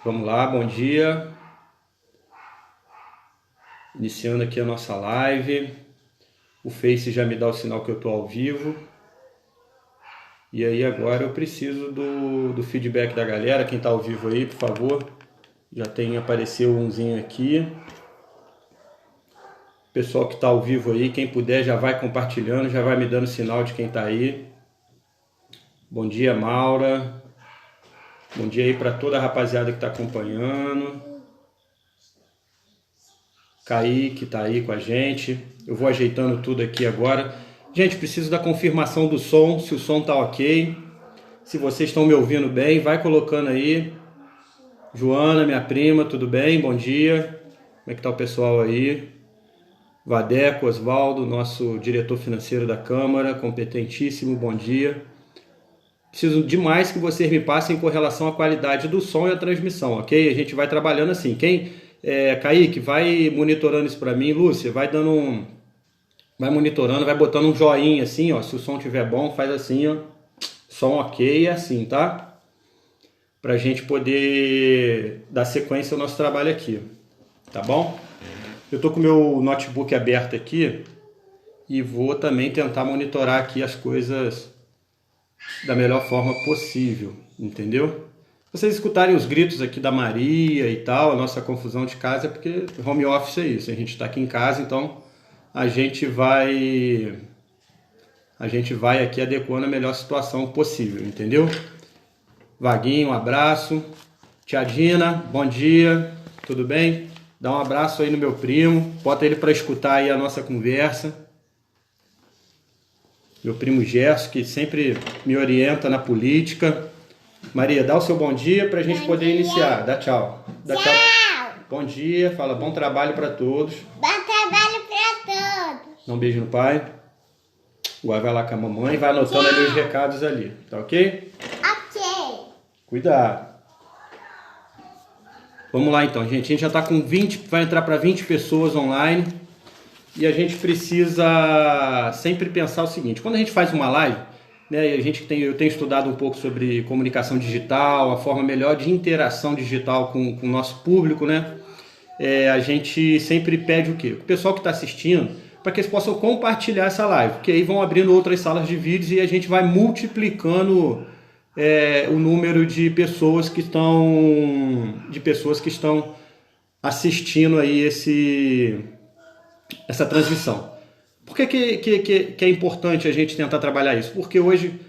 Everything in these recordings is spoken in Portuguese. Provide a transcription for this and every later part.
Vamos lá, bom dia. Iniciando aqui a nossa live. O Face já me dá o sinal que eu estou ao vivo. E aí agora eu preciso do feedback da galera. Quem está ao vivo aí, por favor. Já tem apareceu umzinho aqui. Pessoal que está ao vivo aí, quem puder já vai compartilhando, já vai me dando sinal de quem está aí. Bom dia, Maura. Bom dia aí para toda a rapaziada que está acompanhando. Kaique está aí com a gente. Eu vou ajeitando tudo aqui agora. Gente, preciso da confirmação do som, se o som tá ok. Se vocês estão me ouvindo bem, vai colocando aí. Joana, minha prima, tudo bem? Bom dia. Como é que tá o pessoal aí? Vadeco, Osvaldo, nosso diretor financeiro da Câmara, competentíssimo, bom dia. Preciso demais que vocês me passem com relação à qualidade do som e a transmissão, ok? A gente vai trabalhando assim. Kaique, vai monitorando isso para mim. Lúcia, vai dando vai monitorando, vai botando um joinha assim, ó. Se o som estiver bom, faz assim, ó. Som ok, é assim, tá? Pra gente poder dar sequência ao nosso trabalho aqui, tá bom? Eu tô com o meu notebook aberto aqui e vou também tentar monitorar aqui as coisas da melhor forma possível, entendeu? Se vocês escutarem os gritos aqui da Maria e tal, a nossa confusão de casa é porque home office é isso, a gente tá aqui em casa, então a gente vai aqui adequando a melhor situação possível, entendeu? Vaguinho, um abraço. Tia Dina, bom dia, tudo bem? Dá um abraço aí no meu primo, bota ele para escutar aí a nossa conversa. Meu primo Gerson, que sempre me orienta na política. Maria, dá o seu bom dia para a gente poder iniciar. Dá tchau. Dá tchau. Bom dia, fala bom trabalho para todos. Bom trabalho para todos. Dá um beijo no pai. Agora vai lá com a mamãe, vai anotando ali os recados ali, tá ok? Ok. Cuidado. Vamos lá então, gente. A gente já está com 20, vai entrar para 20 pessoas online. E a gente precisa sempre pensar o seguinte: quando a gente faz uma live, né, eu tenho estudado um pouco sobre comunicação digital, a forma melhor de interação digital com o nosso público, né? A gente sempre pede o quê? O pessoal que está assistindo, para que eles possam compartilhar essa live, porque aí vão abrindo outras salas de vídeos e a gente vai multiplicando o número de pessoas que estão assistindo aí essa transmissão. Por que é importante a gente tentar trabalhar isso? Porque hoje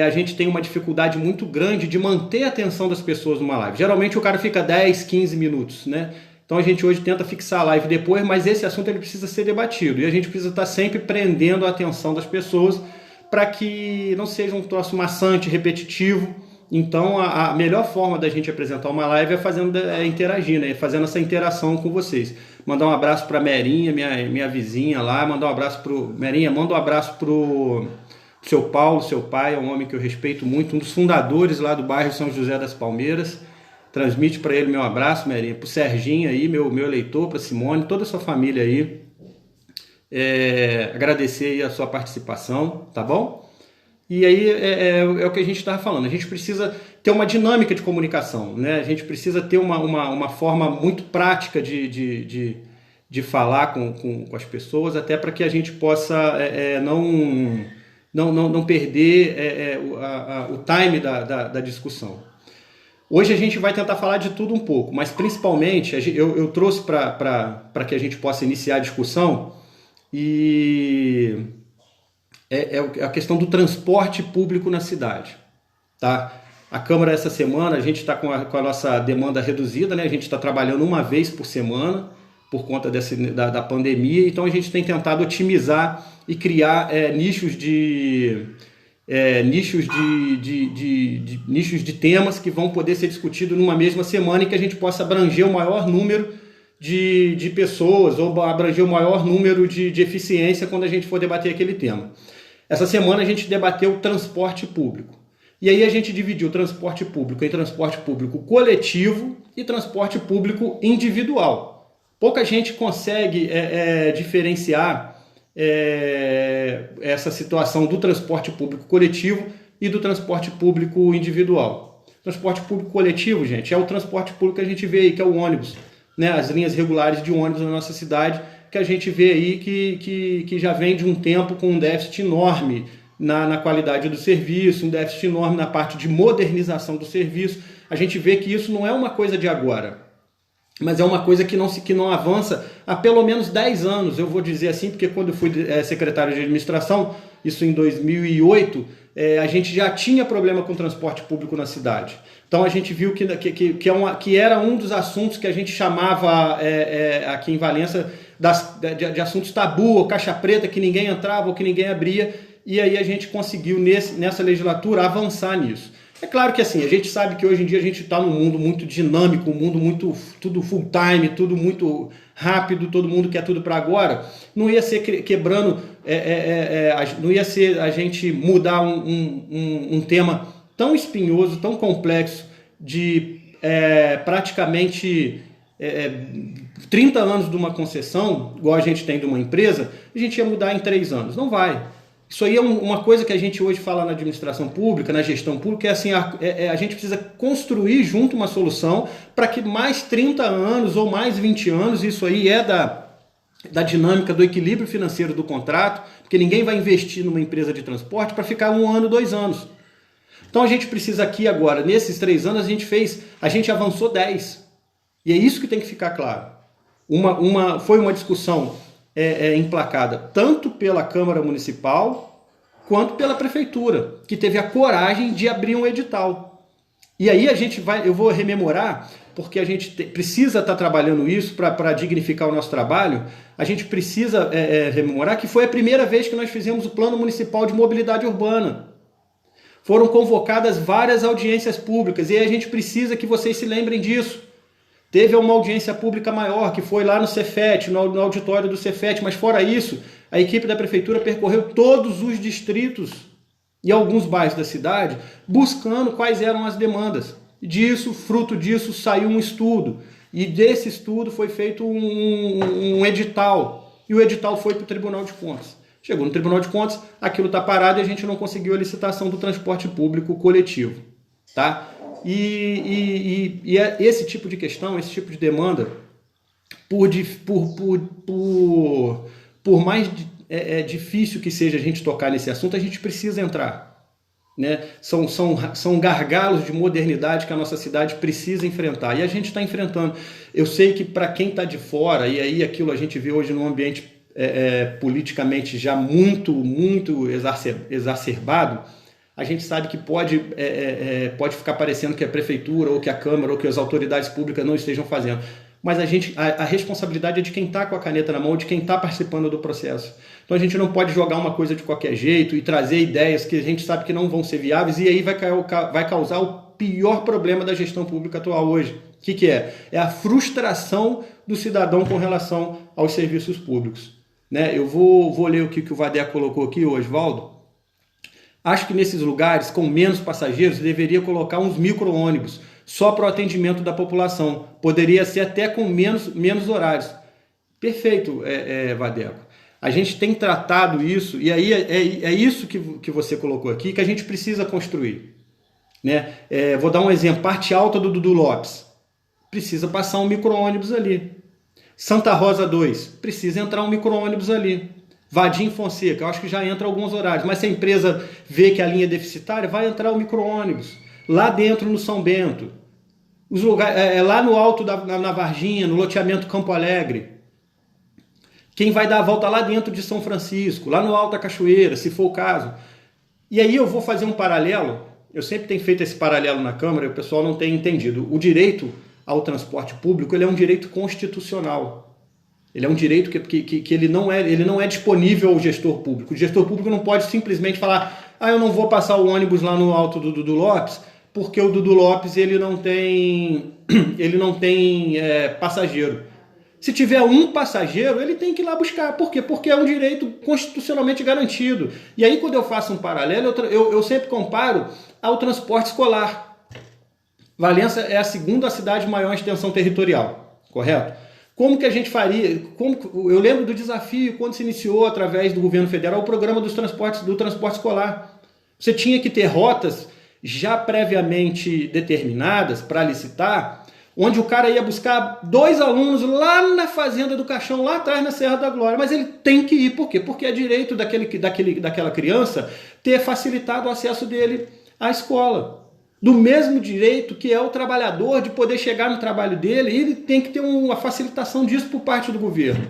a gente tem uma dificuldade muito grande de manter a atenção das pessoas numa live. Geralmente o cara fica 10, 15 minutos, né? Então a gente hoje tenta fixar a live depois, mas esse assunto ele precisa ser debatido. E a gente precisa estar sempre prendendo a atenção das pessoas para que não seja um troço maçante, repetitivo. Então a melhor forma da gente apresentar uma live é interagindo, né? Fazendo essa interação com vocês. Mandar um abraço para a Merinha, minha vizinha lá, mandar um abraço pro Merinha, manda um abraço pro seu Paulo, seu pai, é um homem que eu respeito muito, um dos fundadores lá do bairro São José das Palmeiras. Transmite para ele meu abraço, Merinha, pro Serginho aí, meu eleitor, para Simone, toda a sua família aí. Agradecer aí a sua participação, tá bom? E aí é o que a gente estava falando, a gente precisa ter uma dinâmica de comunicação, né? A gente precisa ter uma forma muito prática de falar com as pessoas, até para que a gente possa não perder o time da discussão. Hoje a gente vai tentar falar de tudo um pouco, mas principalmente eu trouxe para que a gente possa iniciar a discussão e a questão do transporte público na cidade, tá? A Câmara essa semana, a gente está com a nossa demanda reduzida, né? A gente está trabalhando uma vez por semana por conta da pandemia, então a gente tem tentado otimizar e criar nichos de temas que vão poder ser discutidos numa mesma semana e que a gente possa abranger o maior número de pessoas ou abranger o maior número de eficiência quando a gente for debater aquele tema. Essa semana a gente debateu o transporte público. E aí a gente dividiu o transporte público em transporte público coletivo e transporte público individual. Pouca gente consegue diferenciar essa situação do transporte público coletivo e do transporte público individual. Transporte público coletivo, gente, é o transporte público que a gente vê aí, que é o ônibus, né? As linhas regulares de ônibus na nossa cidade, que a gente vê aí que já vem de um tempo com um déficit enorme na qualidade do serviço, um déficit enorme na parte de modernização do serviço. A gente vê que isso não é uma coisa de agora, mas é uma coisa que não avança há pelo menos 10 anos, eu vou dizer assim, porque quando eu fui secretário de administração, isso em 2008, a gente já tinha problema com transporte público na cidade. Então a gente viu que era um dos assuntos que a gente chamava aqui em Valença de assuntos tabu, ou caixa preta, que ninguém entrava ou que ninguém abria, e aí a gente conseguiu nessa legislatura avançar nisso. É claro que assim, a gente sabe que hoje em dia a gente está num mundo muito dinâmico, um mundo muito, tudo full time, tudo muito rápido, todo mundo quer tudo para agora. Não ia ser quebrando, não ia ser a gente mudar um tema tão espinhoso, tão complexo, de praticamente 30 anos de uma concessão, igual a gente tem de uma empresa, a gente ia mudar em 3 anos. Não vai. Isso aí é uma coisa que a gente hoje fala na administração pública, na gestão pública, é assim, a gente precisa construir junto uma solução para que mais 30 anos ou mais 20 anos, isso aí é da dinâmica do equilíbrio financeiro do contrato, porque ninguém vai investir numa empresa de transporte para ficar 1 ano, 2 anos. Então a gente precisa aqui agora, nesses 3 anos, a gente avançou 10. E é isso que tem que ficar claro. Foi uma discussão emplacada tanto pela Câmara Municipal quanto pela Prefeitura, que teve a coragem de abrir um edital. E aí eu vou rememorar, porque a gente precisa estar trabalhando isso para dignificar o nosso trabalho, a gente precisa rememorar que foi a primeira vez que nós fizemos o Plano Municipal de Mobilidade Urbana. Foram convocadas várias audiências públicas, e aí a gente precisa que vocês se lembrem disso. Teve uma audiência pública maior, que foi lá no Cefet, no auditório do Cefet, mas fora isso, a equipe da Prefeitura percorreu todos os distritos e alguns bairros da cidade, buscando quais eram as demandas. Fruto disso, saiu um estudo, e desse estudo foi feito um edital, e o edital foi para o Tribunal de Contas. Chegou no Tribunal de Contas, aquilo está parado e a gente não conseguiu a licitação do transporte público coletivo, tá? E esse tipo de questão, esse tipo de demanda, por mais difícil que seja a gente tocar nesse assunto, a gente precisa entrar, né? São gargalos de modernidade que a nossa cidade precisa enfrentar, e a gente está enfrentando. Eu sei que para quem está de fora, e aí aquilo a gente vê hoje num ambiente politicamente já muito, muito exacerbado, a gente sabe que pode ficar parecendo que a Prefeitura, ou que a Câmara, ou que as autoridades públicas não estejam fazendo. Mas a responsabilidade é de quem está com a caneta na mão, de quem está participando do processo. Então a gente não pode jogar uma coisa de qualquer jeito e trazer ideias que a gente sabe que não vão ser viáveis, e aí vai causar o pior problema da gestão pública atual hoje. O que é? É a frustração do cidadão com relação aos serviços públicos. Né? Eu vou ler o que o Vadeco colocou aqui, o Oswaldo. Acho que nesses lugares, com menos passageiros, deveria colocar uns micro-ônibus, só para o atendimento da população. Poderia ser até com menos horários. Perfeito, Vadeco. A gente tem tratado isso, e aí é isso que você colocou aqui, que a gente precisa construir. Né? Vou dar um exemplo. Parte alta do Dudu Lopes. Precisa passar um micro-ônibus ali. Santa Rosa 2. Precisa entrar um micro-ônibus ali. Vadim Fonseca, eu acho que já entra alguns horários, mas se a empresa vê que a linha é deficitária, vai entrar o micro-ônibus. Lá dentro no São Bento, os lugares, lá no alto na Varginha, no loteamento Campo Alegre. Quem vai dar a volta lá dentro de São Francisco, lá no alto da Cachoeira, se for o caso. E aí eu vou fazer um paralelo, eu sempre tenho feito esse paralelo na Câmara, e o pessoal não tem entendido. O direito ao transporte público, ele é um direito constitucional. Ele é um direito que ele não é disponível ao gestor público. O gestor público não pode simplesmente falar: eu não vou passar o ônibus lá no alto do Dudu Lopes, porque o Dudu Lopes ele não tem passageiro. Se tiver um passageiro, ele tem que ir lá buscar. Por quê? Porque é um direito constitucionalmente garantido. E aí, quando eu faço um paralelo, eu sempre comparo ao transporte escolar. Valença é a segunda cidade maior em extensão territorial, correto? Como que a gente faria? Eu lembro do desafio quando se iniciou através do governo federal o programa do transporte escolar. Você tinha que ter rotas já previamente determinadas para licitar, onde o cara ia buscar 2 alunos lá na Fazenda do Caixão, lá atrás na Serra da Glória, mas ele tem que ir, por quê? Porque é direito daquela criança ter facilitado o acesso dele à escola. Do mesmo direito que é o trabalhador de poder chegar no trabalho dele, e ele tem que ter uma facilitação disso por parte do governo.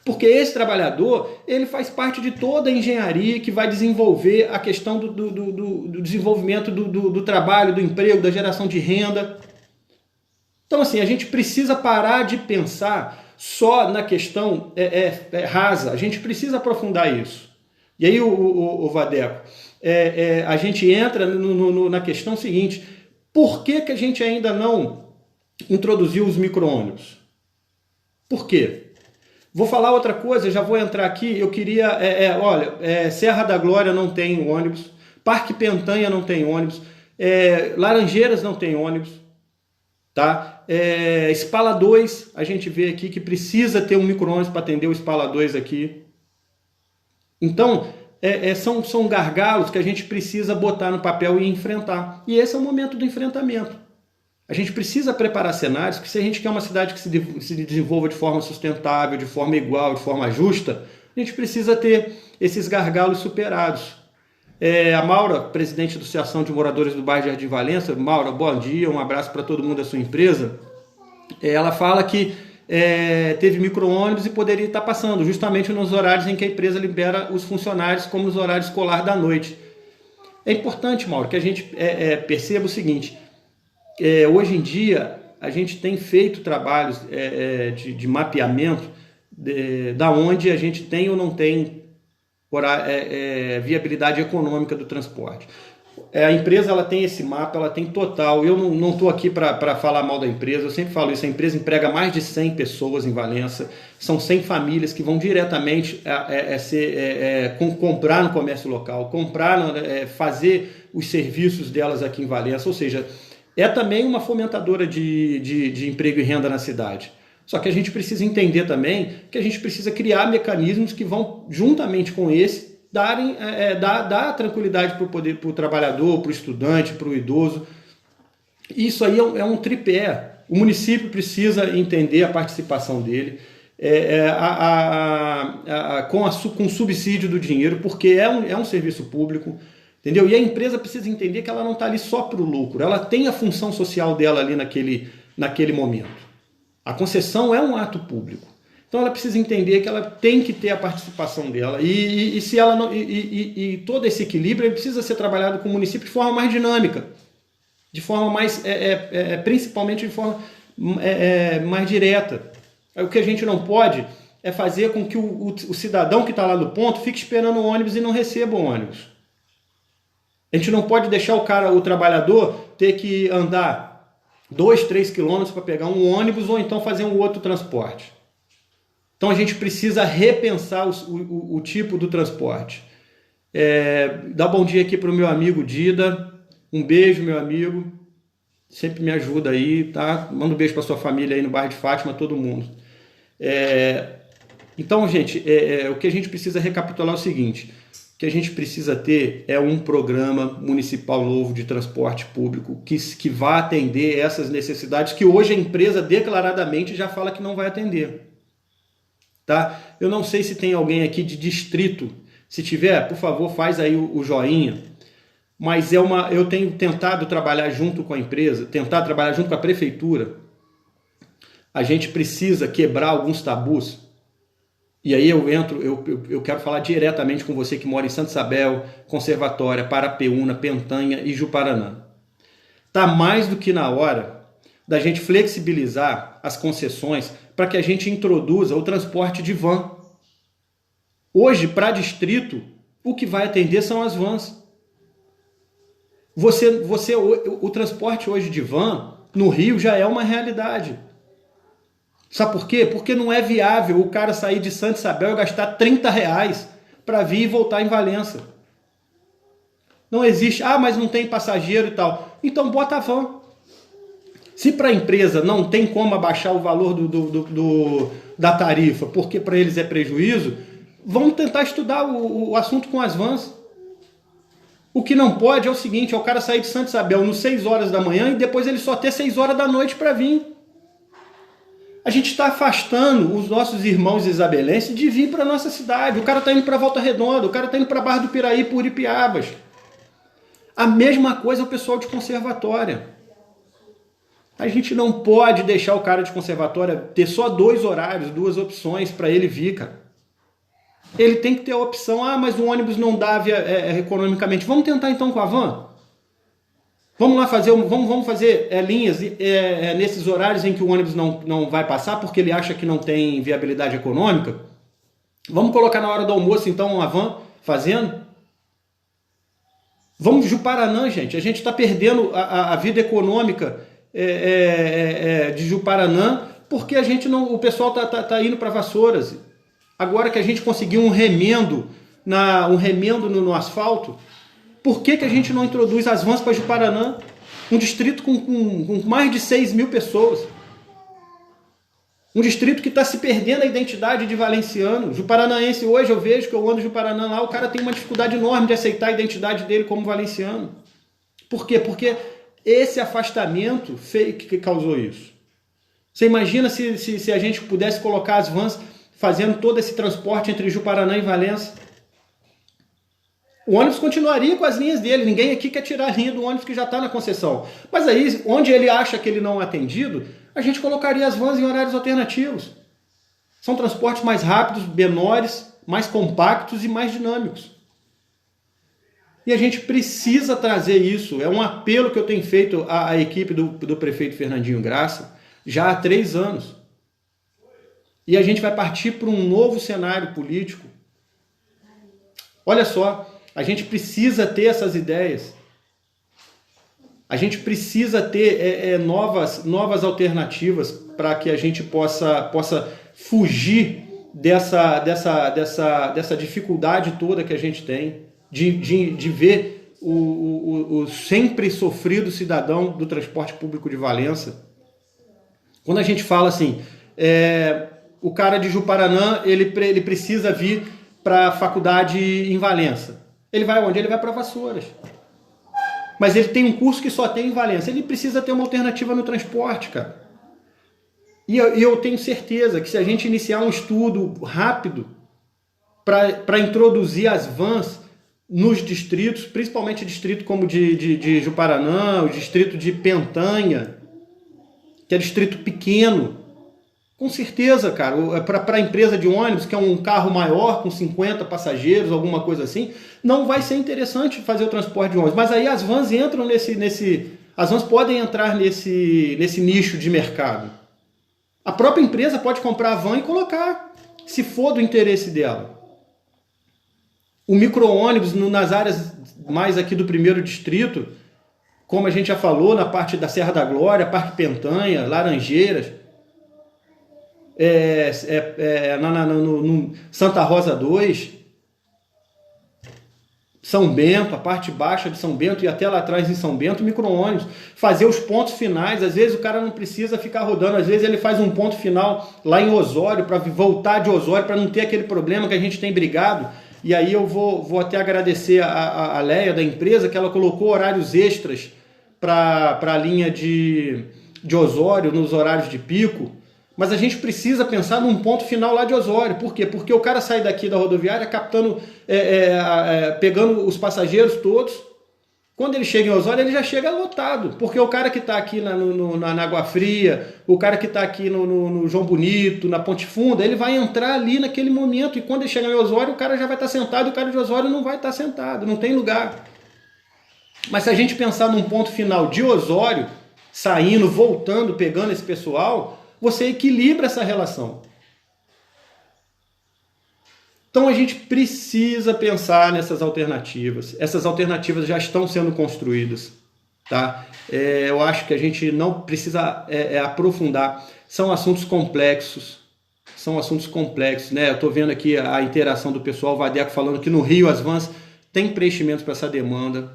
Porque esse trabalhador, ele faz parte de toda a engenharia que vai desenvolver a questão do desenvolvimento do trabalho, do emprego, da geração de renda. Então, assim, a gente precisa parar de pensar só na questão rasa, a gente precisa aprofundar isso. E aí, o Vadeco, a gente entra na questão seguinte: por que a gente ainda não introduziu os micro-ônibus? Por quê? Vou falar outra coisa, já vou entrar aqui. Eu queria, Serra da Glória não tem ônibus, Parque Pentanha não tem ônibus, Laranjeiras não tem ônibus, tá? Espala 2, a gente vê aqui que precisa ter um micro-ônibus para atender o Espala 2 aqui. Então, são gargalos que a gente precisa botar no papel e enfrentar. E esse é o momento do enfrentamento. A gente precisa preparar cenários que, se a gente quer uma cidade que se desenvolva de forma sustentável, de forma igual, de forma justa, a gente precisa ter esses gargalos superados. A Maura, presidente da Associação de Moradores do Bairro Jardim Valença, Maura, bom dia, um abraço para todo mundo da sua empresa. Ela fala que teve micro-ônibus e poderia estar passando justamente nos horários em que a empresa libera os funcionários, como nos horários escolar da noite. É importante, Maura, que a gente perceba o seguinte: hoje em dia a gente tem feito trabalhos de mapeamento da onde a gente tem ou não tem viabilidade econômica do transporte. A empresa ela tem esse mapa, ela tem total. Eu não estou aqui para falar mal da empresa, eu sempre falo isso: a empresa emprega mais de 100 pessoas em Valença, são 100 famílias que vão diretamente comprar no comércio local, fazer os serviços delas aqui em Valença, ou seja, é também uma fomentadora de emprego e renda na cidade. Só que a gente precisa entender também que a gente precisa criar mecanismos que vão, juntamente com esse, dar tranquilidade para o trabalhador, para o estudante, para o idoso. Isso aí é um tripé. O município precisa entender a participação dele com subsídio do dinheiro, porque é um serviço público. Entendeu? E a empresa precisa entender que ela não está ali só para o lucro, ela tem a função social dela ali naquele momento. A concessão é um ato público. Então ela precisa entender que ela tem que ter a participação dela. E se ela não, todo esse equilíbrio ele precisa ser trabalhado com o município de forma mais dinâmica, de forma mais, principalmente de forma mais direta. O que a gente não pode é fazer com que o cidadão que está lá no ponto fique esperando o ônibus e não receba o ônibus. A gente não pode deixar o trabalhador ter que andar 2, 3 quilômetros para pegar um ônibus ou então fazer um outro transporte. Então a gente precisa repensar o tipo do transporte. Dá bom dia aqui para o meu amigo Dida. Um beijo, meu amigo. Sempre me ajuda aí, tá? Manda um beijo para sua família aí no bairro de Fátima, todo mundo. Então, gente, o que a gente precisa recapitular é o seguinte: o que a gente precisa ter é um programa municipal novo de transporte público que vá atender essas necessidades que hoje a empresa declaradamente já fala que não vai atender. Tá? Eu não sei se tem alguém aqui de distrito. Se tiver, por favor, faz aí o joinha. Mas eu tenho tentado trabalhar junto com a empresa, tentar trabalhar junto com a prefeitura. A gente precisa quebrar alguns tabus. E aí eu quero falar diretamente com você que mora em Santa Isabel, Conservatória, Parapeúna, Pentanha e Juparanã. Está mais do que na hora da gente flexibilizar as concessões para que a gente introduza o transporte de van. Hoje, para distrito, o que vai atender são as vans. O transporte hoje de van no Rio já é uma realidade. Sabe por quê? Porque não é viável o cara sair de Santa Isabel e gastar R$30 para vir e voltar em Valença. Não existe, mas não tem passageiro e tal. Então bota a van. Se para a empresa não tem como abaixar o valor da tarifa, porque para eles é prejuízo, vamos tentar estudar o assunto com as vans. O que não pode é o seguinte, é o cara sair de Santa Isabel às 6 horas da manhã e depois ele só ter 6 horas da noite para vir. A gente está afastando os nossos irmãos isabelenses de vir para a nossa cidade. O cara está indo para Volta Redonda, o cara está indo para Barra do Piraí, Puripiabas. A mesma coisa é o pessoal de conservatória. A gente não pode deixar o cara de conservatória ter só 2 horários, 2 opções para ele vir, cara. Ele tem que ter a opção, mas o ônibus não dá economicamente. Vamos tentar então com a van? Vamos lá fazer, vamos fazer linhas nesses horários em que o ônibus não vai passar porque ele acha que não tem viabilidade econômica? Vamos colocar na hora do almoço então a van fazendo? Vamos Juparanã, gente. A gente está perdendo a vida econômica de Juparanã porque o pessoal tá indo para Vassouras. Agora que a gente conseguiu um remendo no asfalto, por que a gente não introduz as vans para Juparanã? Um distrito com mais de 6 mil pessoas. Um distrito que está se perdendo a identidade de valenciano. Juparanaense hoje, eu vejo que eu ando em Juparanã lá, o cara tem uma dificuldade enorme de aceitar a identidade dele como valenciano. Por quê? Porque esse afastamento que causou isso. Você imagina se a gente pudesse colocar as vans fazendo todo esse transporte entre Juparanã e Valença? O ônibus continuaria com as linhas dele. Ninguém aqui quer tirar a linha do ônibus que já está na concessão. Mas aí, onde ele acha que ele não é atendido, a gente colocaria as vans em horários alternativos. São transportes mais rápidos, menores, mais compactos e mais dinâmicos. E a gente precisa trazer isso. É um apelo que eu tenho feito à equipe do prefeito Fernandinho Graça já há 3 anos. E a gente vai partir para um novo cenário político. Olha só, a gente precisa ter essas ideias. A gente precisa ter novas alternativas para que a gente possa fugir dessa dificuldade toda que a gente tem de ver o sempre sofrido cidadão do transporte público de Valença. Quando a gente fala assim, o cara de Juparanã ele precisa vir para a faculdade em Valença. Ele vai onde? Ele vai para Vassouras. Mas ele tem um curso que só tem em Valença. Ele precisa ter uma alternativa no transporte, cara. E eu tenho certeza que se a gente iniciar um estudo rápido para introduzir as vans nos distritos, principalmente distrito como de Juparanã, o distrito de Pentanha, que é distrito pequeno, com certeza, cara, para a empresa de ônibus, que é um carro maior, com 50 passageiros, alguma coisa assim, não vai ser interessante fazer o transporte de ônibus. Mas aí as vans entram as vans podem entrar nesse nicho de mercado. A própria empresa pode comprar a van e colocar, se for do interesse dela. O micro-ônibus nas áreas mais aqui do 1º distrito, como a gente já falou, na parte da Serra da Glória, Parque Pentanha, Laranjeiras, no Santa Rosa 2, São Bento, a parte baixa de São Bento e até lá atrás em São Bento, micro-ônibus, fazer os pontos finais. Às vezes o cara não precisa ficar rodando, às vezes ele faz um ponto final lá em Osório, para voltar de Osório, para não ter aquele problema que a gente tem brigado. E aí eu vou até agradecer a Leia da empresa, que ela colocou horários extras para a linha de Osório, nos horários de pico. Mas a gente precisa pensar num ponto final lá de Osório. Por quê? Porque o cara sai daqui da rodoviária captando, pegando os passageiros todos. Quando ele chega em Osório, ele já chega lotado. Porque o cara que está aqui na Água Fria, o cara que está aqui no João Bonito, na Ponte Funda, ele vai entrar ali naquele momento. E quando ele chegar em Osório, o cara já vai estar sentado e o cara de Osório não vai estar sentado, não tem lugar. Mas se a gente pensar num ponto final de Osório, saindo, voltando, pegando esse pessoal, você equilibra essa relação. Então a gente precisa pensar nessas alternativas. Essas alternativas já estão sendo construídas. Tá? Eu acho que a gente não precisa aprofundar. São assuntos complexos. Né? Eu estou vendo aqui a interação do pessoal, o Vadeco falando que no Rio as vans têm preenchimento para essa demanda.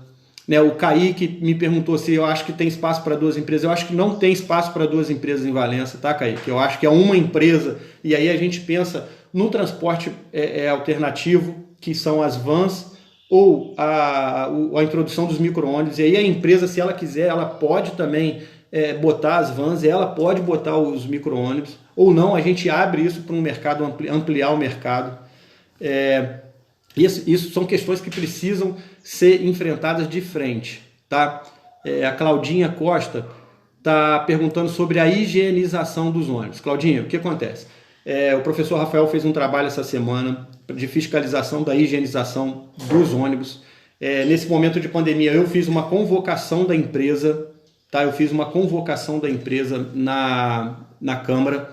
Né, o Kaique me perguntou se eu acho que tem espaço para 2 empresas. Eu acho que não tem espaço para 2 empresas em Valença, tá, Kaique? Eu acho que é uma empresa, e aí a gente pensa no transporte alternativo, que são as vans ou a introdução dos micro-ônibus. E aí a empresa, se ela quiser, ela pode também botar as vans, ela pode botar os micro-ônibus, ou não, a gente abre isso para um mercado, ampliar o mercado. Isso são questões que precisam ser enfrentadas de frente, tá? A Claudinha Costa está perguntando sobre a higienização dos ônibus. Claudinha, o que acontece? O professor Rafael fez um trabalho essa semana de fiscalização da higienização dos ônibus. Nesse momento de pandemia, eu fiz uma convocação da empresa, tá? Eu fiz uma convocação da empresa na Câmara.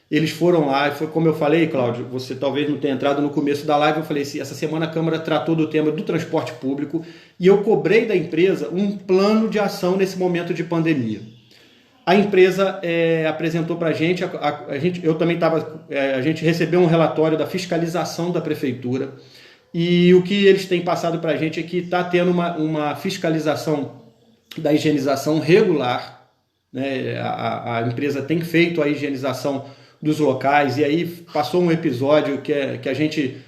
Eles foram lá, e foi como eu falei, Cláudio, você talvez não tenha entrado no começo da live, eu falei assim, essa semana a Câmara tratou do tema do transporte público e eu cobrei da empresa um plano de ação nesse momento de pandemia. A empresa apresentou para a gente, a gente recebeu um relatório da fiscalização da prefeitura e o que eles têm passado para a gente é que está tendo uma fiscalização da higienização regular, né? A empresa tem feito a higienização dos locais, e aí passou um episódio que a gente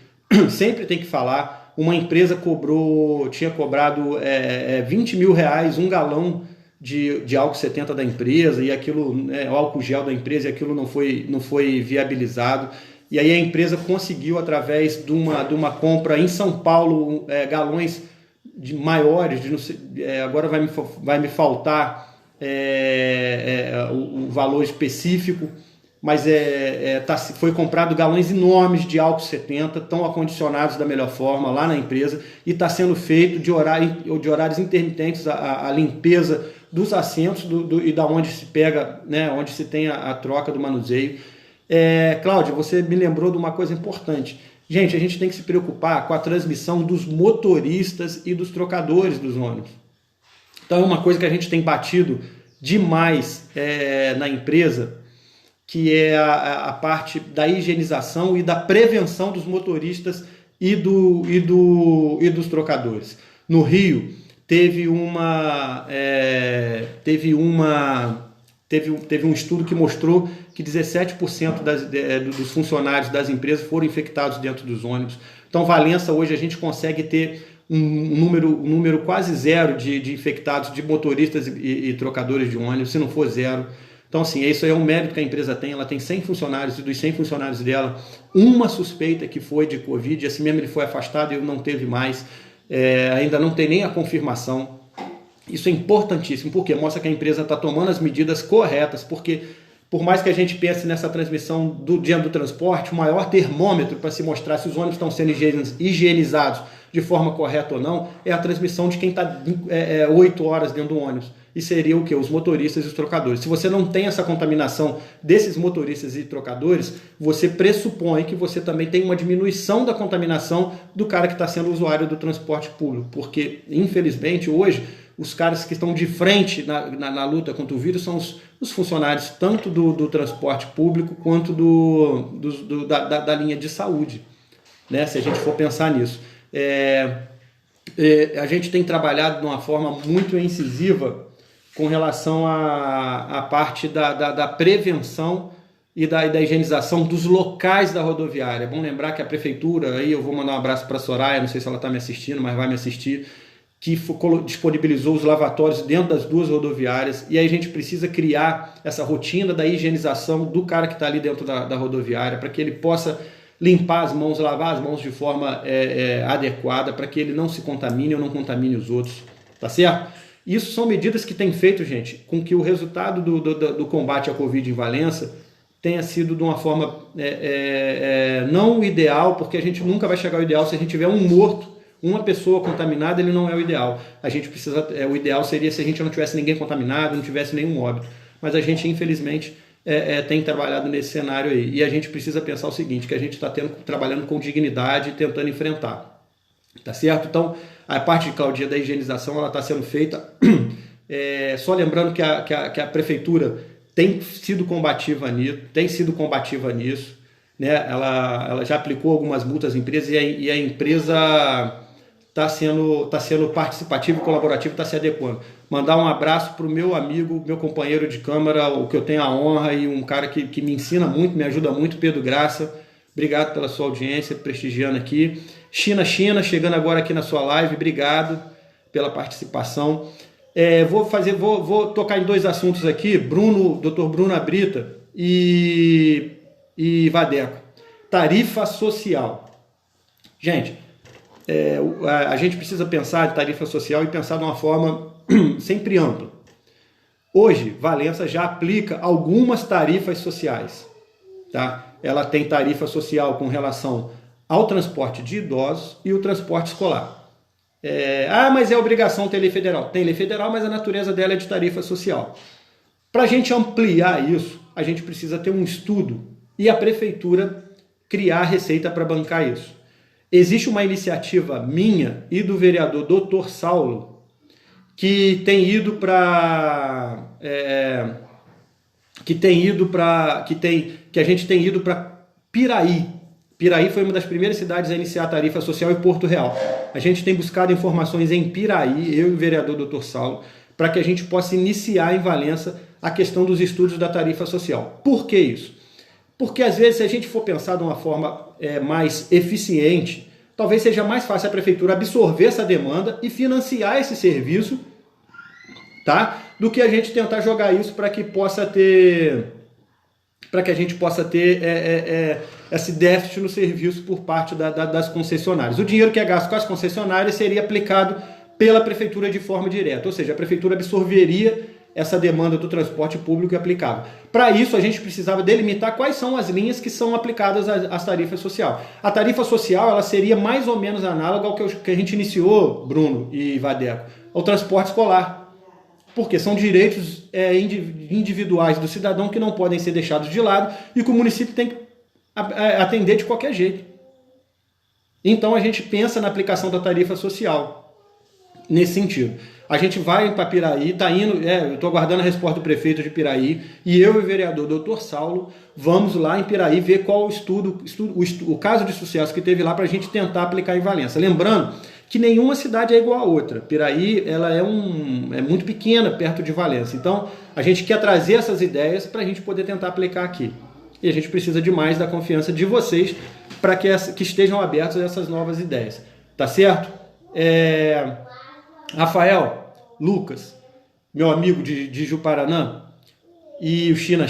sempre tem que falar. Uma empresa tinha cobrado 20 mil reais um galão de álcool 70 da empresa, e aquilo, o álcool gel da empresa, e aquilo não foi viabilizado. E aí a empresa conseguiu, através de uma compra em São Paulo, galões maiores, agora vai me faltar o valor específico, mas foi comprado galões enormes de álcool 70, estão acondicionados da melhor forma lá na empresa, e está sendo feito de horários intermitentes a limpeza dos assentos e da onde se pega, né, onde se tem a troca do manuseio. Cláudia, você me lembrou de uma coisa importante. Gente, a gente tem que se preocupar com a transmissão dos motoristas e dos trocadores dos ônibus. Então é uma coisa que a gente tem batido demais na empresa, que é a parte da higienização e da prevenção dos motoristas e dos trocadores. No Rio, teve um estudo que mostrou que 17% dos funcionários das empresas foram infectados dentro dos ônibus. Então, Valença, hoje a gente consegue ter um número quase zero de infectados, de motoristas e trocadores de ônibus, se não for zero. Então, assim, isso aí é um mérito que a empresa tem. Ela tem 100 funcionários, e dos 100 funcionários dela, uma suspeita que foi de Covid, assim mesmo ele foi afastado e não teve mais. Ainda não tem nem a confirmação. Isso é importantíssimo, porque mostra que a empresa está tomando as medidas corretas, porque por mais que a gente pense nessa transmissão do dia do transporte, o maior termômetro para se mostrar se os ônibus estão sendo higienizados de forma correta ou não, é a transmissão de quem está 8 horas dentro do ônibus. E seria o quê? Os motoristas e os trocadores. Se você não tem essa contaminação desses motoristas e trocadores, você pressupõe que você também tem uma diminuição da contaminação do cara que está sendo usuário do transporte público. Porque, infelizmente, hoje, os caras que estão de frente na luta contra o vírus são os funcionários tanto do transporte público quanto da linha de saúde, né? Se a gente for pensar nisso. A gente tem trabalhado de uma forma muito incisiva com relação à parte da prevenção e da higienização dos locais da rodoviária. É bom lembrar que a prefeitura, aí eu vou mandar um abraço para a Soraya, não sei se ela está me assistindo, mas vai me assistir, que disponibilizou os lavatórios dentro das duas rodoviárias, e aí a gente precisa criar essa rotina da higienização do cara que está ali dentro da rodoviária, para que ele possa limpar as mãos, lavar as mãos de forma adequada, para que ele não se contamine ou não contamine os outros, tá certo? Isso são medidas que têm feito, gente, com que o resultado do combate à Covid em Valença tenha sido de uma forma não ideal, porque a gente nunca vai chegar ao ideal. Se a gente tiver um morto, uma pessoa contaminada, ele não é o ideal. A gente precisa, o ideal seria se a gente não tivesse ninguém contaminado, não tivesse nenhum óbito. Mas a gente, infelizmente, tem trabalhado nesse cenário aí. E a gente precisa pensar o seguinte, que a gente está trabalhando com dignidade e tentando enfrentar. Tá certo? Então, a parte, Claudinha, da higienização, ela está sendo feita. Só lembrando que a prefeitura tem sido combativa nisso, né? Ela já aplicou algumas multas às empresas, e a empresa está sendo participativa e colaborativa, está se adequando. Mandar um abraço para o meu amigo, meu companheiro de câmara, o que eu tenho a honra, e um cara que me ensina muito, me ajuda muito, Pedro Graça. Obrigado pela sua audiência, prestigiando aqui. China, chegando agora aqui na sua live, obrigado pela participação. Vou tocar em dois assuntos aqui, Dr. Bruno Abrita e Vadeco. Tarifa social. Gente, a gente precisa pensar em tarifa social e pensar de uma forma sempre ampla. Hoje, Valença já aplica algumas tarifas sociais. Tá? Ela tem tarifa social com relação ao transporte de idosos e o transporte escolar. Mas é obrigação ter lei federal. Tem lei federal, mas a natureza dela é de tarifa social. Para a gente ampliar isso, a gente precisa ter um estudo e a prefeitura criar a receita para bancar isso. Existe uma iniciativa minha e do vereador Dr. Saulo que a gente tem ido para Piraí. Piraí foi uma das primeiras cidades a iniciar a tarifa social em Porto Real. A gente tem buscado informações em Piraí, eu e o vereador Dr. Saulo, para que a gente possa iniciar em Valença a questão dos estudos da tarifa social. Por que isso? Porque às vezes, se a gente for pensar de uma forma mais eficiente, talvez seja mais fácil a prefeitura absorver essa demanda e financiar esse serviço, tá? Do que a gente tentar jogar isso para que a gente possa ter esse déficit no serviço por parte das concessionárias. O dinheiro que é gasto com as concessionárias seria aplicado pela prefeitura de forma direta, ou seja, a prefeitura absorveria essa demanda do transporte público e aplicava. Para isso, a gente precisava delimitar quais são as linhas que são aplicadas às tarifas sociais. A tarifa social ela seria mais ou menos análoga ao que a gente iniciou, Bruno e Vadeco, ao transporte escolar. Porque são direitos individuais do cidadão que não podem ser deixados de lado e que o município tem que atender de qualquer jeito. Então a gente pensa na aplicação da tarifa social nesse sentido. A gente vai para Piraí, eu estou aguardando a resposta do prefeito de Piraí, e eu e o vereador Dr. Saulo vamos lá em Piraí ver qual o caso de sucesso que teve lá para a gente tentar aplicar em Valença. Lembrando que nenhuma cidade é igual a outra. Piraí ela é muito pequena perto de Valença. Então a gente quer trazer essas ideias para a gente poder tentar aplicar aqui. E a gente precisa demais da confiança de vocês para que estejam abertos a essas novas ideias. Tá certo? Rafael, Lucas, meu amigo de Juparanã, e o China,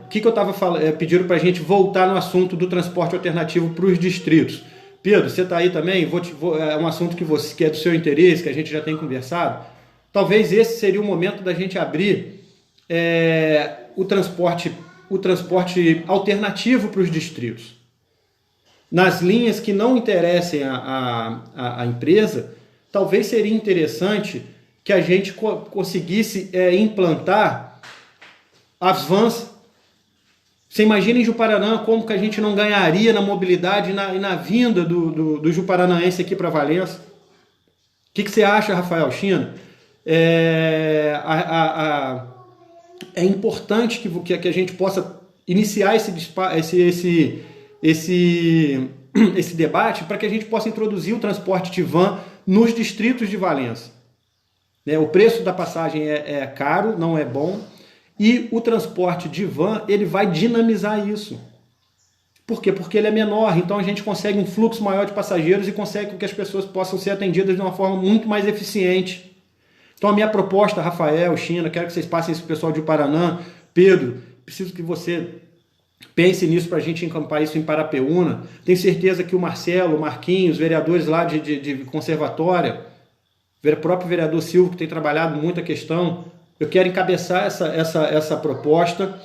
o que eu estava falando? Pediram para a gente voltar no assunto do transporte alternativo para os distritos. Pedro, você está aí também? É um assunto que é do seu interesse, que a gente já tem conversado. Talvez esse seria o momento da gente abrir o transporte alternativo para os distritos. Nas linhas que não interessem a empresa, talvez seria interessante que a gente conseguisse implantar as vans. Você imagina em Juparanã como que a gente não ganharia na mobilidade e na vinda do juparanaense aqui para Valença? O que você acha, Rafael, China? É importante que a gente possa iniciar esse debate para que a gente possa introduzir o transporte de van nos distritos de Valença. O preço da passagem é caro, não é bom, e o transporte de van ele vai dinamizar isso. Por quê? Porque ele é menor, então a gente consegue um fluxo maior de passageiros e consegue que as pessoas possam ser atendidas de uma forma muito mais eficiente. Então a minha proposta, Rafael, China, quero que vocês passem isso para o pessoal de Paranã, Pedro, preciso que você pense nisso para a gente encampar isso em Parapeúna. Tenho certeza que o Marcelo, o Marquinhos, vereadores lá de Conservatória, o próprio vereador Silvio, que tem trabalhado muito a questão, eu quero encabeçar essa proposta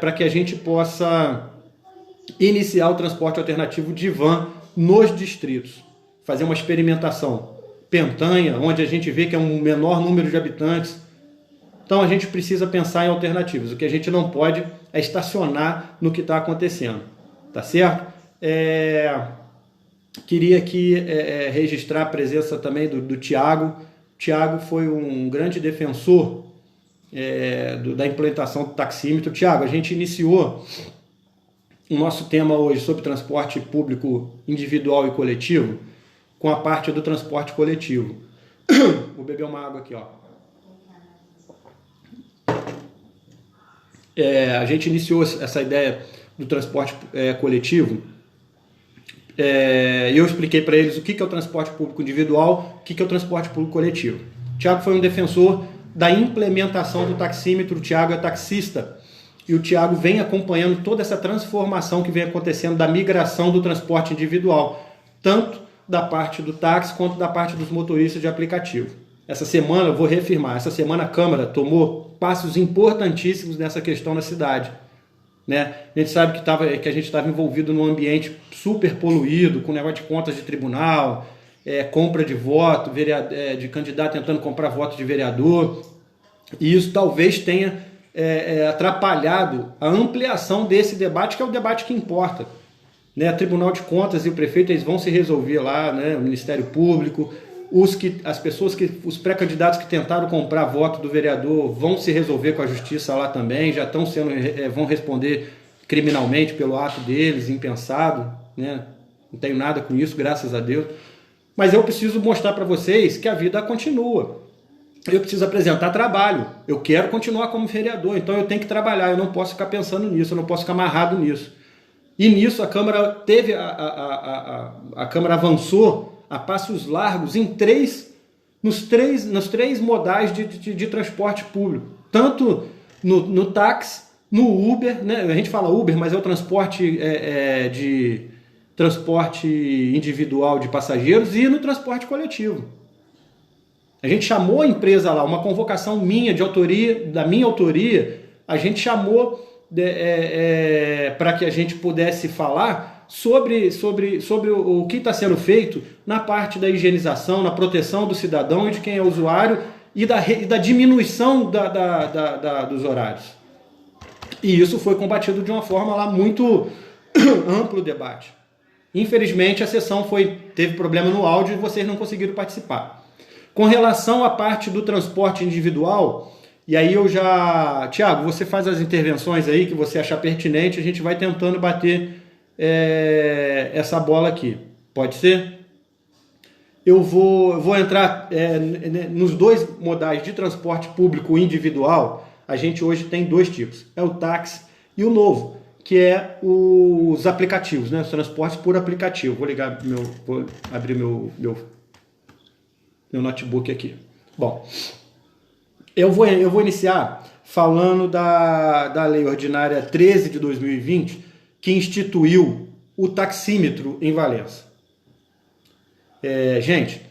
para que a gente possa iniciar o transporte alternativo de van nos distritos. Fazer uma experimentação. Pentanha, onde a gente vê que é um menor número de habitantes. Então a gente precisa pensar em alternativas. O que a gente não pode é estacionar no que está acontecendo. Tá certo? Queria aqui registrar a presença também do Tiago. Tiago foi um grande defensor da implementação do taxímetro. Tiago, a gente iniciou o nosso tema hoje sobre transporte público individual e coletivo com a parte do transporte coletivo. Vou beber uma água aqui, ó. A gente iniciou essa ideia do transporte coletivo eu expliquei para eles o que é o transporte público individual, o que é o transporte público coletivo. O Tiago foi um defensor da implementação do taxímetro, o Tiago é taxista, e o Tiago vem acompanhando toda essa transformação que vem acontecendo da migração do transporte individual, tanto da parte do táxi quanto da parte dos motoristas de aplicativo. Essa semana, eu vou reafirmar, essa semana a Câmara tomou passos importantíssimos nessa questão na cidade. Né? A gente sabe que a gente estava envolvido num ambiente super poluído, com negócio de contas de tribunal, compra de voto, de candidato tentando comprar voto de vereador, e isso talvez tenha atrapalhado a ampliação desse debate, que é o debate que importa. Né? O Tribunal de Contas e o prefeito eles vão se resolver lá, né? O Ministério Público, os pré-candidatos que tentaram comprar voto do vereador vão se resolver com a justiça lá também, já estão vão responder criminalmente pelo ato deles, impensado, né? Não tenho nada com isso, graças a Deus. Mas eu preciso mostrar para vocês que a vida continua. Eu preciso apresentar trabalho. Eu quero continuar como vereador, então eu tenho que trabalhar, eu não posso ficar pensando nisso, eu não posso ficar amarrado nisso. E nisso a Câmara teve a Câmara avançou a passos largos nos três modais de transporte público. Tanto no táxi, no Uber, né? A gente fala Uber, mas é o transporte de transporte individual de passageiros, e no transporte coletivo. A gente chamou a empresa lá, uma convocação minha, da minha autoria, a gente chamou para que a gente pudesse falar sobre o que está sendo feito na parte da higienização, na proteção do cidadão e de quem é usuário, e da diminuição dos horários. E isso foi combatido de uma forma lá muito amplo o debate. Infelizmente a sessão teve problema no áudio e vocês não conseguiram participar. Com relação à parte do transporte individual, e aí Tiago, você faz as intervenções aí que você achar pertinente, a gente vai tentando bater essa bola aqui. Pode ser? Eu vou entrar nos dois modais de transporte público individual. A gente hoje tem dois tipos, é o táxi e o novo, que é os aplicativos, né? Os transportes por aplicativo. Vou abrir meu notebook aqui. Bom, eu vou iniciar falando da Lei Ordinária 13 de 2020, que instituiu o taxímetro em Valença. Gente,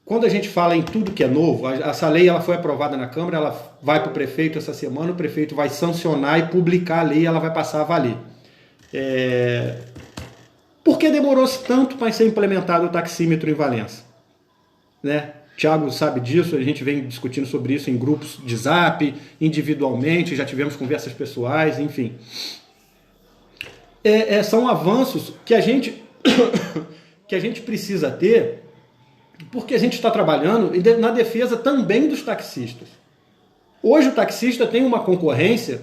quando a gente fala em tudo que é novo, essa lei ela foi aprovada na Câmara, ela vai para o prefeito essa semana, o prefeito vai sancionar e publicar a lei e ela vai passar a valer. Por que demorou-se tanto para ser implementado o taxímetro em Valença? Né? Tiago sabe disso, a gente vem discutindo sobre isso em grupos de zap, individualmente, já tivemos conversas pessoais, enfim. São avanços que a gente precisa ter, porque a gente está trabalhando na defesa também dos taxistas. Hoje o taxista tem uma concorrência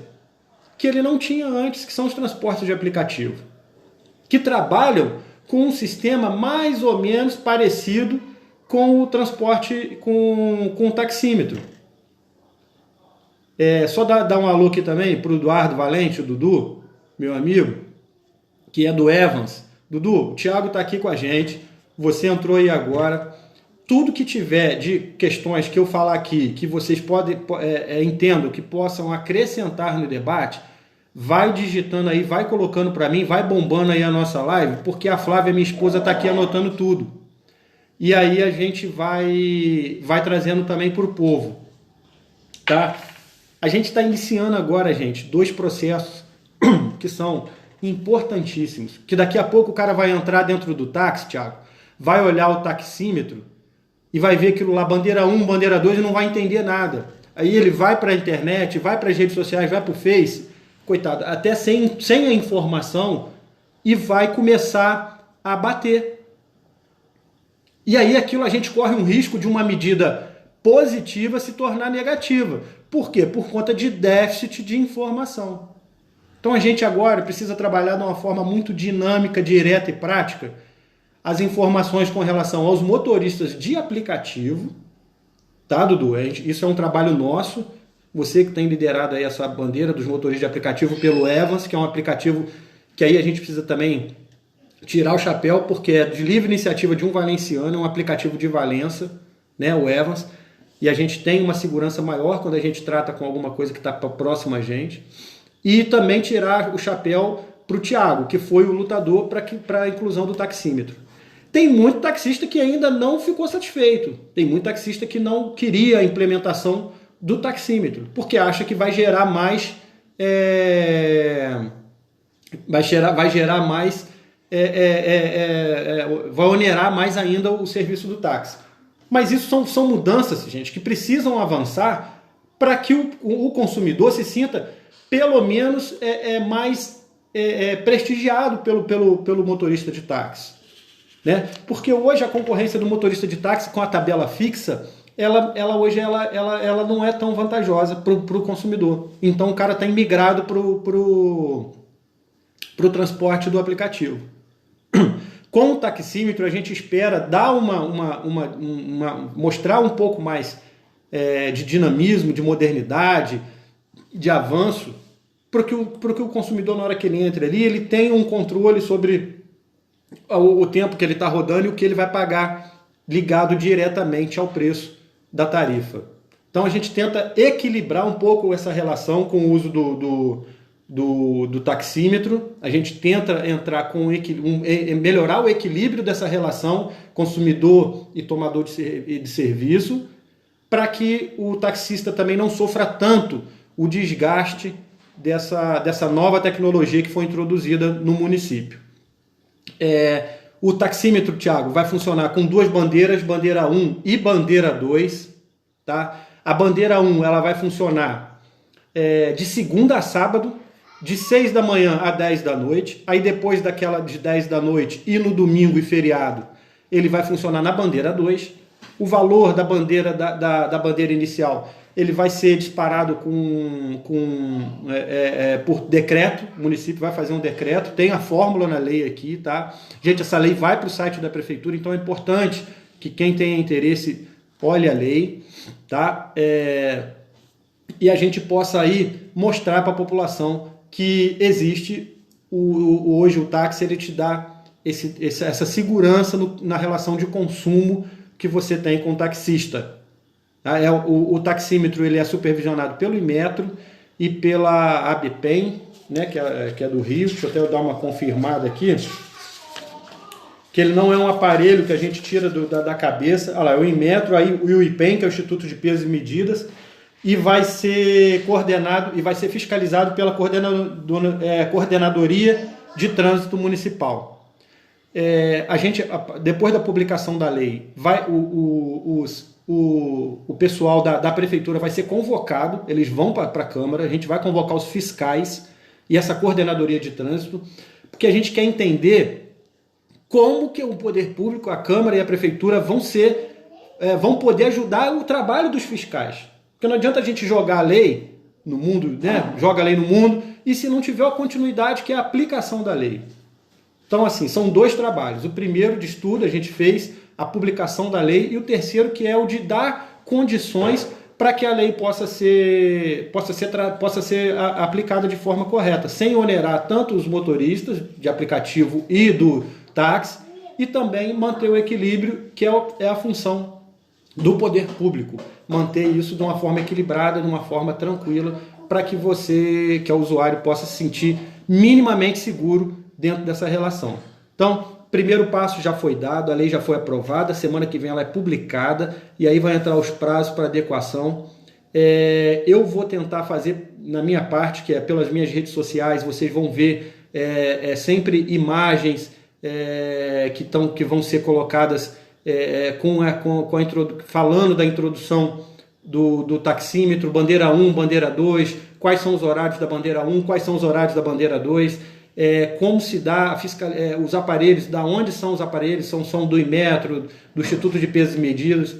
que ele não tinha antes, que são os transportes de aplicativo, que trabalham com um sistema mais ou menos parecido com o transporte, com o taxímetro. Só dar um alô aqui também para o Eduardo Valente, o Dudu, meu amigo, que é do Evans. Dudu, o Thiago está aqui com a gente, você entrou aí agora. Tudo que tiver de questões que eu falar aqui, que vocês entendam, que possam acrescentar no debate, vai digitando aí, vai colocando para mim, vai bombando aí a nossa live, porque a Flávia, minha esposa, está aqui anotando tudo. E aí a gente vai trazendo também para o povo. Tá? A gente está iniciando agora, gente, 2 processos que são importantíssimos. Que daqui a pouco o cara vai entrar dentro do táxi, Thiago, vai olhar o taxímetro e vai ver aquilo lá, bandeira 1, bandeira 2, e não vai entender nada. Aí ele vai para a internet, vai para as redes sociais, vai para o Face, coitado, até sem a informação, e vai começar a bater. E aí aquilo a gente corre um risco de uma medida positiva se tornar negativa. Por quê? Por conta de déficit de informação. Então a gente agora precisa trabalhar de uma forma muito dinâmica, direta e prática as informações com relação aos motoristas de aplicativo. Tá, Dudu? Isso é um trabalho nosso. Você que tem liderado aí essa bandeira dos motoristas de aplicativo pelo Evans, que é um aplicativo que aí a gente precisa também tirar o chapéu, porque é de livre iniciativa de um valenciano, é um aplicativo de Valença, né, o Evans, e a gente tem uma segurança maior quando a gente trata com alguma coisa que está próxima a gente. E também tirar o chapéu para o Thiago, que foi o lutador para a inclusão do taxímetro. Tem muito taxista que ainda não ficou satisfeito. Tem muito taxista que não queria a implementação do taxímetro, porque acha que vai gerar mais... vai gerar mais... vai onerar mais ainda o serviço do táxi. Mas isso são mudanças, gente, que precisam avançar para que o consumidor se sinta, pelo menos, mais prestigiado pelo motorista de táxi. Né? Porque hoje a concorrência do motorista de táxi com a tabela fixa, hoje não é tão vantajosa para o consumidor. Então o cara está imigrado para o transporte do aplicativo. Com o taxímetro a gente espera dar mostrar um pouco mais de dinamismo, de modernidade, de avanço, para que o consumidor, na hora que ele entra ali, ele tenha um controle sobre o tempo que ele está rodando e o que ele vai pagar ligado diretamente ao preço da tarifa. Então a gente tenta equilibrar um pouco essa relação com o uso do taxímetro. A gente tenta entrar melhorar o equilíbrio dessa relação consumidor e tomador de serviço, para que o taxista também não sofra tanto o desgaste dessa nova tecnologia que foi introduzida no município. O taxímetro, Thiago, vai funcionar com duas bandeiras, bandeira 1 e bandeira 2. Tá? A bandeira 1 ela vai funcionar de segunda a sábado, de 6 da manhã a 10 da noite. Aí depois daquela de 10 da noite e no domingo e feriado, ele vai funcionar na bandeira 2. O valor da bandeira da bandeira inicial, ele vai ser disparado por decreto. O município vai fazer um decreto, tem a fórmula na lei aqui, tá? Gente, essa lei vai para o site da prefeitura, então é importante que quem tenha interesse olhe a lei, tá? E a gente possa aí mostrar para a população que existe hoje o táxi, ele te dá essa segurança na relação de consumo que você tem com o taxista. O taxímetro ele é supervisionado pelo Inmetro e pela ABPEM, né, que é do Rio. Deixa eu até dar uma confirmada aqui. Que ele não é um aparelho que a gente tira da cabeça. Olha lá, é o Inmetro e o IPEM, que é o Instituto de Pesos e Medidas, e vai ser coordenado e vai ser fiscalizado pela Coordenadoria de Trânsito Municipal. A gente, depois da publicação da lei, o pessoal da prefeitura vai ser convocado, eles vão para a Câmara, a gente vai convocar os fiscais e essa coordenadoria de trânsito, porque a gente quer entender como que o poder público, a Câmara e a prefeitura vão poder ajudar o trabalho dos fiscais. Porque não adianta a gente jogar a lei no mundo, né? Joga a lei no mundo, e se não tiver a continuidade, que é a aplicação da lei. Então, assim, são dois trabalhos. O primeiro de estudo, a gente fez a publicação da lei, e o terceiro, que é o de dar condições para que a lei possa ser aplicada de forma correta, sem onerar tanto os motoristas de aplicativo e do táxi, e também manter o equilíbrio, que é a função do poder público. Manter isso de uma forma equilibrada, de uma forma tranquila, para que você, que é o usuário, possa se sentir minimamente seguro dentro dessa relação. Então, primeiro passo já foi dado, a lei já foi aprovada, semana que vem ela é publicada, e aí vai entrar os prazos para adequação. Eu vou tentar fazer, na minha parte, que é pelas minhas redes sociais, vocês vão ver sempre imagens que vão ser colocadas falando da introdução do taxímetro, bandeira 1, bandeira 2, quais são os horários da bandeira 1, quais são os horários da bandeira 2, como se dá os aparelhos, da onde são os aparelhos, são do Inmetro, do Instituto de Pesos e Medidas.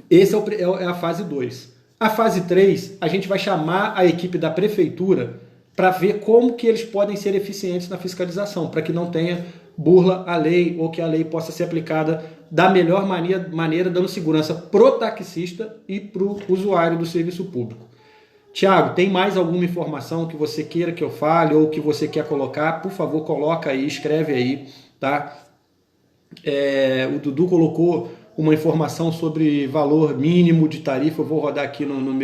Essa é a fase 2. A fase 3, a gente vai chamar a equipe da prefeitura para ver como que eles podem ser eficientes na fiscalização, para que não tenha burla à lei, ou que a lei possa ser aplicada da melhor maneira, dando segurança pro taxista e pro usuário do serviço público. Tiago, tem mais alguma informação que você queira que eu fale ou que você quer colocar? Por favor, coloca aí, escreve aí, tá? O Dudu colocou uma informação sobre valor mínimo de tarifa. Eu vou rodar aqui nos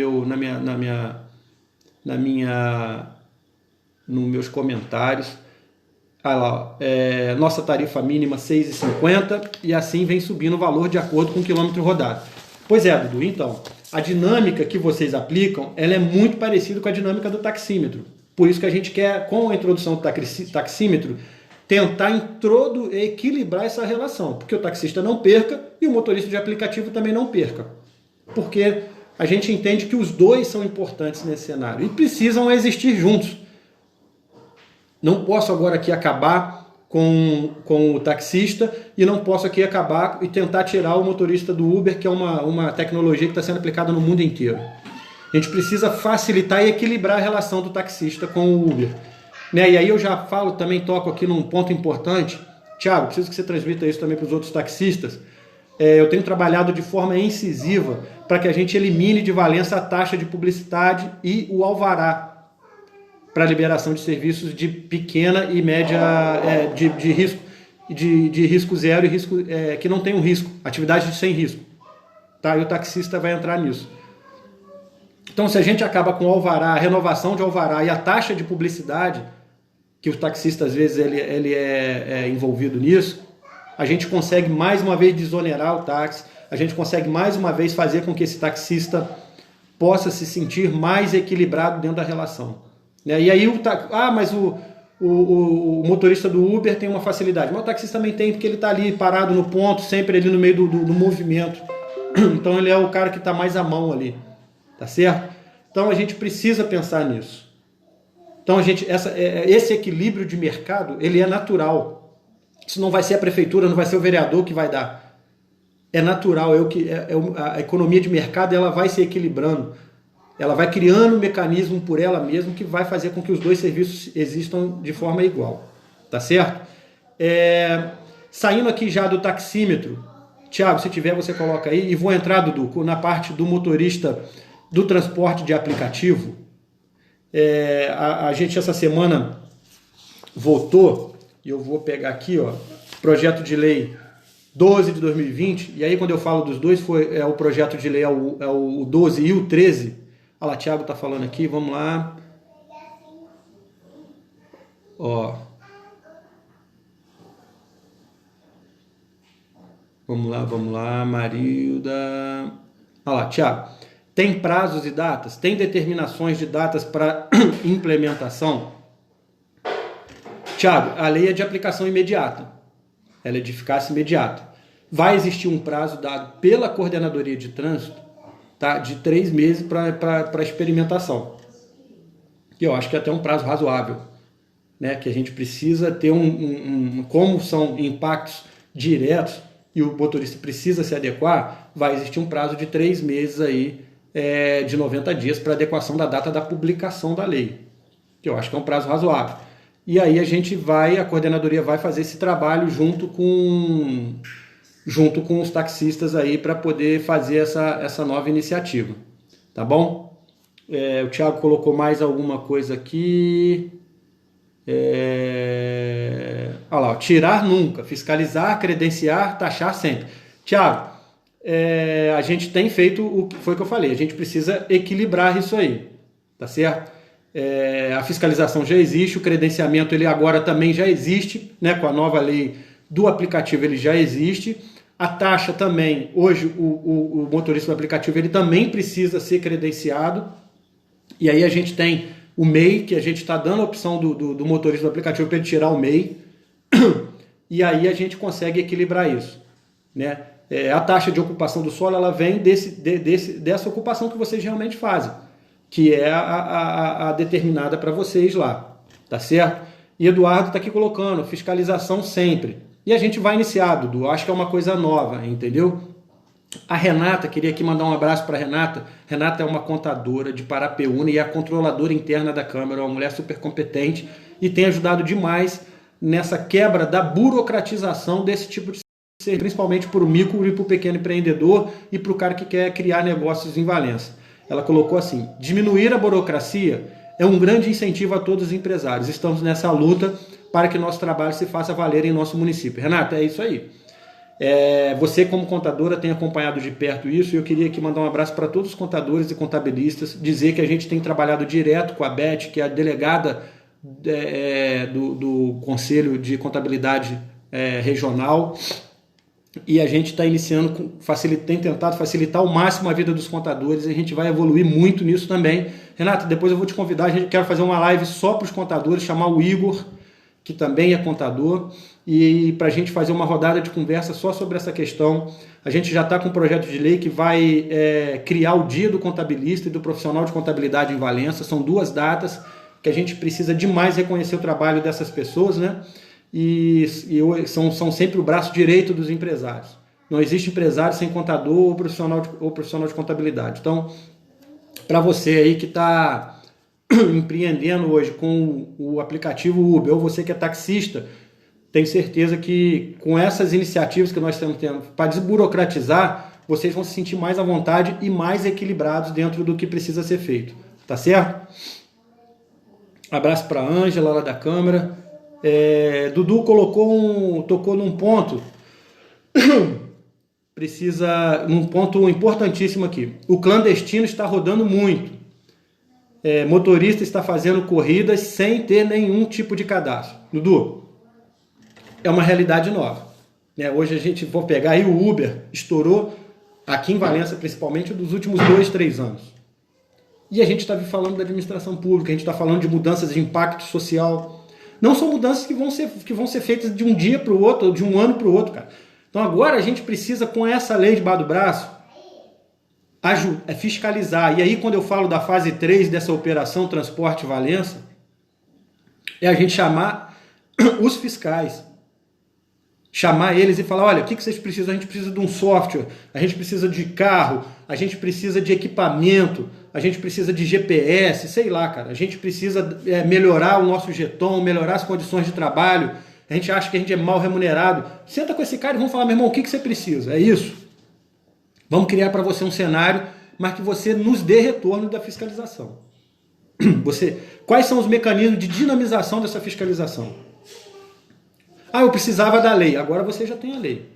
meus comentários. Olha lá, nossa tarifa mínima 6,50 e assim vem subindo o valor de acordo com o quilômetro rodado. Pois é, Dudu, então, a dinâmica que vocês aplicam, ela é muito parecida com a dinâmica do taxímetro. Por isso que a gente quer, com a introdução do taxímetro, tentar equilibrar essa relação, porque o taxista não perca e o motorista de aplicativo também não perca. Porque a gente entende que os dois são importantes nesse cenário e precisam existir juntos. Não posso agora aqui acabar com o taxista e não posso aqui acabar e tentar tirar o motorista do Uber, que é uma tecnologia que está sendo aplicada no mundo inteiro. A gente precisa facilitar e equilibrar a relação do taxista com o Uber. Né? E aí eu já falo, também toco aqui num ponto importante. Tiago, preciso que você transmita isso também para os outros taxistas. Eu tenho trabalhado de forma incisiva para que a gente elimine de Valença a taxa de publicidade e o alvará para liberação de serviços de pequena e média de risco, de risco zero e risco que não tem um risco, atividade sem risco. Tá? E o taxista vai entrar nisso. Então, se a gente acaba com o alvará, a renovação de alvará e a taxa de publicidade, que o taxista às vezes ele é envolvido nisso, a gente consegue mais uma vez desonerar o táxi, a gente consegue mais uma vez fazer com que esse taxista possa se sentir mais equilibrado dentro da relação. E aí mas o motorista do Uber tem uma facilidade, mas o taxista também tem, porque ele está ali parado no ponto, sempre ali no meio do movimento. Então ele é o cara que está mais à mão ali, tá certo? Então a gente precisa pensar nisso. Então esse equilíbrio de mercado, ele é natural. Isso não vai ser a prefeitura, não vai ser o vereador que vai dar. É natural, a economia de mercado ela vai se equilibrando. Ela vai criando um mecanismo por ela mesma que vai fazer com que os dois serviços existam de forma igual. Tá certo? Saindo aqui já do taxímetro, Tiago, se tiver você coloca aí, e vou entrar, Dudu, na parte do motorista do transporte de aplicativo. A gente essa semana votou, e eu vou pegar aqui, ó, projeto de lei 12 de 2020, e aí quando eu falo dos dois, o projeto de lei o 12 e o 13. Olha lá, Thiago tá falando aqui, vamos lá. Ó. Vamos lá, Marilda. Olha lá, Thiago. Tem prazos e datas? Tem determinações de datas para implementação? Thiago, a lei é de aplicação imediata. Ela é de eficácia imediata. Vai existir um prazo dado pela Coordenadoria de Trânsito, tá, de 3 meses para experimentação. Que eu acho que é até um prazo razoável. Né? Que a gente precisa ter como são impactos diretos e o motorista precisa se adequar, vai existir um prazo de 3 meses aí, de 90 dias para adequação da data da publicação da lei. Que eu acho que é um prazo razoável. E aí a coordenadoria vai fazer esse trabalho junto com os taxistas aí para poder fazer essa nova iniciativa. Tá bom? O Thiago colocou mais alguma coisa aqui. Olha lá, tirar nunca, fiscalizar, credenciar, taxar sempre. Thiago, a gente tem feito o que foi que eu falei, a gente precisa equilibrar isso aí, tá certo? A fiscalização já existe, o credenciamento ele agora também já existe, né? Com a nova lei do aplicativo ele já existe. A taxa também, hoje o motorista do aplicativo ele também precisa ser credenciado. E aí a gente tem o MEI, que a gente está dando a opção do motorista do aplicativo para ele tirar o MEI. E aí a gente consegue equilibrar isso. Né? A taxa de ocupação do solo ela vem dessa ocupação que vocês realmente fazem, que é a determinada para vocês lá. Tá certo? E Eduardo está aqui colocando fiscalização sempre. E a gente vai iniciar, Dudu. Acho que é uma coisa nova, entendeu? A Renata, queria aqui mandar um abraço para a Renata. Renata é uma contadora de Parapeúna e é a controladora interna da Câmara, uma mulher super competente e tem ajudado demais nessa quebra da burocratização desse tipo de serviço, principalmente para o micro e para o pequeno empreendedor e para o cara que quer criar negócios em Valença. Ela colocou assim: diminuir a burocracia é um grande incentivo a todos os empresários. Estamos nessa luta para que nosso trabalho se faça valer em nosso município. Renata, é isso aí. Você, como contadora, tem acompanhado de perto isso, e eu queria aqui mandar um abraço para todos os contadores e contabilistas, dizer que a gente tem trabalhado direto com a Beth, que é a delegada do Conselho de Contabilidade Regional, e a gente está iniciando, tem tentado facilitar ao máximo a vida dos contadores, e a gente vai evoluir muito nisso também. Renata, depois eu vou te convidar, a gente quer fazer uma live só para os contadores, chamar o Igor, que também é contador, e para a gente fazer uma rodada de conversa só sobre essa questão. A gente já está com um projeto de lei que vai criar o Dia do Contabilista e do Profissional de Contabilidade em Valença. São 2 datas que a gente precisa demais reconhecer o trabalho dessas pessoas, né? E são sempre o braço direito dos empresários. Não existe empresário sem contador ou profissional de contabilidade. Então, para você aí que está empreendendo hoje com o aplicativo Uber, ou você que é taxista, tenho certeza que com essas iniciativas que nós estamos tendo para desburocratizar, vocês vão se sentir mais à vontade e mais equilibrados dentro do que precisa ser feito. Tá certo? Abraço para a Ângela lá da Câmara. Dudu tocou num ponto, num ponto importantíssimo aqui. O clandestino está rodando muito. Motorista está fazendo corridas sem ter nenhum tipo de cadastro. Dudu, é uma realidade nova. Hoje a gente for pegar aí, o Uber estourou aqui em Valença, principalmente, dos últimos 2, 3 anos. E a gente está falando da administração pública, a gente está falando de mudanças de impacto social. Não são mudanças que vão ser feitas de um dia para o outro, ou de um ano para o outro, cara. Então agora a gente precisa, com essa lei debaixo do braço, fiscalizar. E aí, quando eu falo da fase 3 dessa operação Transporte Valença, é a gente chamar os fiscais. Chamar eles e falar: olha, o que vocês precisam? A gente precisa de um software, a gente precisa de carro, a gente precisa de equipamento, a gente precisa de GPS, sei lá, cara. A gente precisa melhorar o nosso jeton, melhorar as condições de trabalho. A gente acha que a gente é mal remunerado. Senta com esse cara e vamos falar: meu irmão, o que você precisa? É isso. Vamos criar para você um cenário, mas que você nos dê retorno da fiscalização. Quais são os mecanismos de dinamização dessa fiscalização? Eu precisava da lei. Agora você já tem a lei.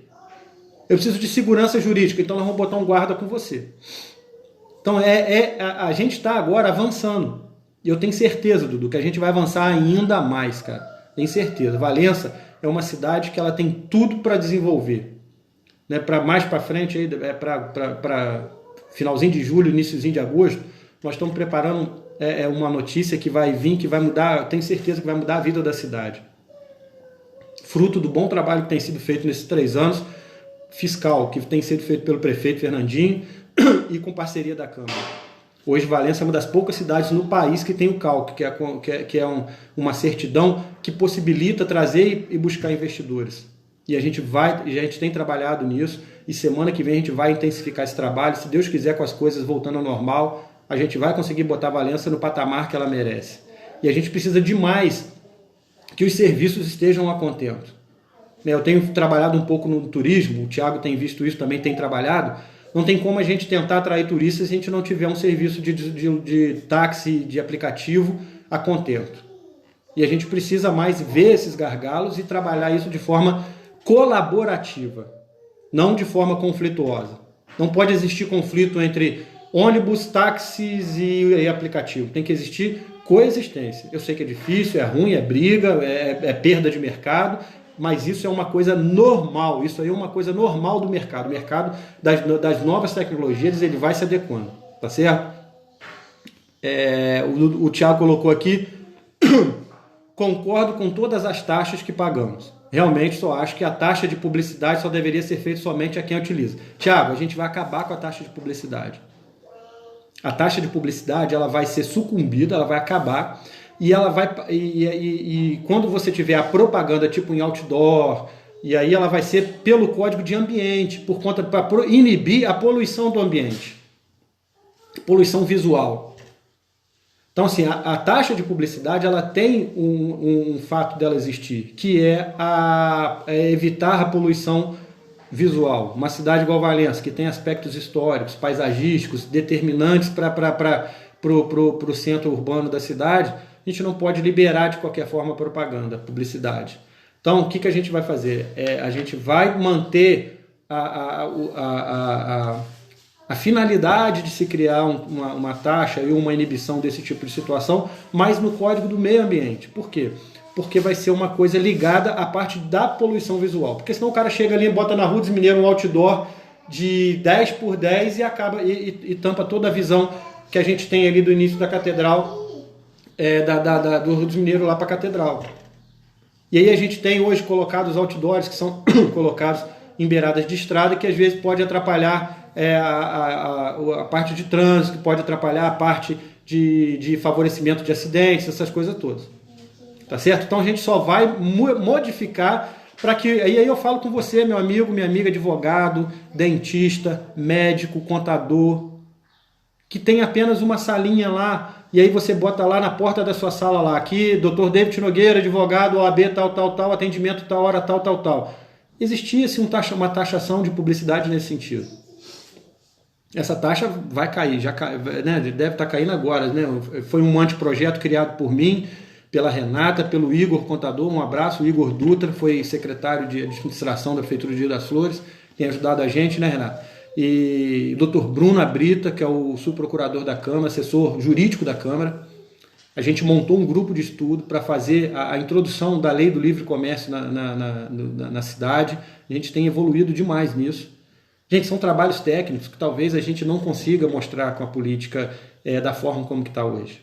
Eu preciso de segurança jurídica, então nós vamos botar um guarda com você. Então a gente está agora avançando. E eu tenho certeza, Dudu, que a gente vai avançar ainda mais, cara. Tenho certeza. Valença é uma cidade que ela tem tudo para desenvolver. Para mais para frente, para finalzinho de julho, iniciozinho de agosto, nós estamos preparando uma notícia que vai vir, que vai mudar, tenho certeza que vai mudar a vida da cidade. Fruto do bom trabalho que tem sido feito nesses 3 anos, fiscal, que tem sido feito pelo prefeito Fernandinho e com parceria da Câmara. Hoje, Valença é uma das poucas cidades no país que tem o CALC, que é uma certidão que possibilita trazer e buscar investidores. E a gente tem trabalhado nisso, e semana que vem a gente vai intensificar esse trabalho. Se Deus quiser, com as coisas voltando ao normal, a gente vai conseguir botar Valença no patamar que ela merece. E a gente precisa demais que os serviços estejam a contento. Eu tenho trabalhado um pouco no turismo, o Thiago tem visto isso, também tem trabalhado. Não tem como a gente tentar atrair turistas se a gente não tiver um serviço de táxi, de aplicativo a contento. E a gente precisa mais ver esses gargalos e trabalhar isso de forma colaborativa, não de forma conflituosa. Não pode existir conflito entre ônibus, táxis e aplicativo. Tem que existir coexistência. Eu sei que é difícil, é ruim, é briga, é perda de mercado, mas isso é uma coisa normal. Isso aí é uma coisa normal do mercado. O mercado das novas tecnologias, ele vai se adequando, tá certo? O Thiago colocou aqui: concordo com todas as taxas que pagamos. Realmente só acho que a taxa de publicidade só deveria ser feita somente a quem a utiliza. Thiago, a gente vai acabar com a taxa de publicidade. A taxa de publicidade, ela vai ser sucumbida, ela vai acabar, e ela vai e quando você tiver a propaganda tipo em outdoor, e aí ela vai ser pelo código de ambiente, para inibir a poluição do ambiente, poluição visual. Então, assim, a taxa de publicidade, ela tem um fato dela existir, que é evitar a poluição visual. Uma cidade igual Valença, que tem aspectos históricos, paisagísticos, determinantes para o centro urbano da cidade, a gente não pode liberar de qualquer forma propaganda, publicidade. Então, o que a gente vai fazer? A gente vai manter a finalidade de se criar uma taxa e uma inibição desse tipo de situação, mas no Código do Meio Ambiente. Por quê? Porque vai ser uma coisa ligada à parte da poluição visual. Porque senão o cara chega ali e bota na Rua dos Mineiros um outdoor de 10 por 10 e acaba e tampa toda a visão que a gente tem ali do início da catedral, do Rio dos Mineiros lá para a catedral. E aí a gente tem hoje colocados outdoors que são colocados em beiradas de estrada, que às vezes pode atrapalhar a parte de trânsito, que pode atrapalhar a parte de favorecimento de acidentes, essas coisas todas. Tá certo? Então a gente só vai modificar para que... Aí eu falo com você, meu amigo, minha amiga, advogado, dentista, médico, contador, que tem apenas uma salinha lá, e aí você bota lá na porta da sua sala lá, aqui, Dr. David Nogueira, advogado, OAB, tal, atendimento, tal hora, tal. Existia-se uma taxação de publicidade nesse sentido. Essa taxa vai cair, já né, deve estar caindo agora. Né? Foi um anteprojeto criado por mim, pela Renata, pelo Igor, contador, um abraço. O Igor Dutra foi secretário de administração da Prefeitura de Rio das Flores, tem ajudado a gente, né, Renata? E o Dr. Bruno Abrita, que é o subprocurador da Câmara, assessor jurídico da Câmara. A gente montou um grupo de estudo para fazer a introdução da lei do livre comércio na cidade. A gente tem evoluído demais nisso. Gente, são trabalhos técnicos que talvez a gente não consiga mostrar com a política da forma como que está hoje.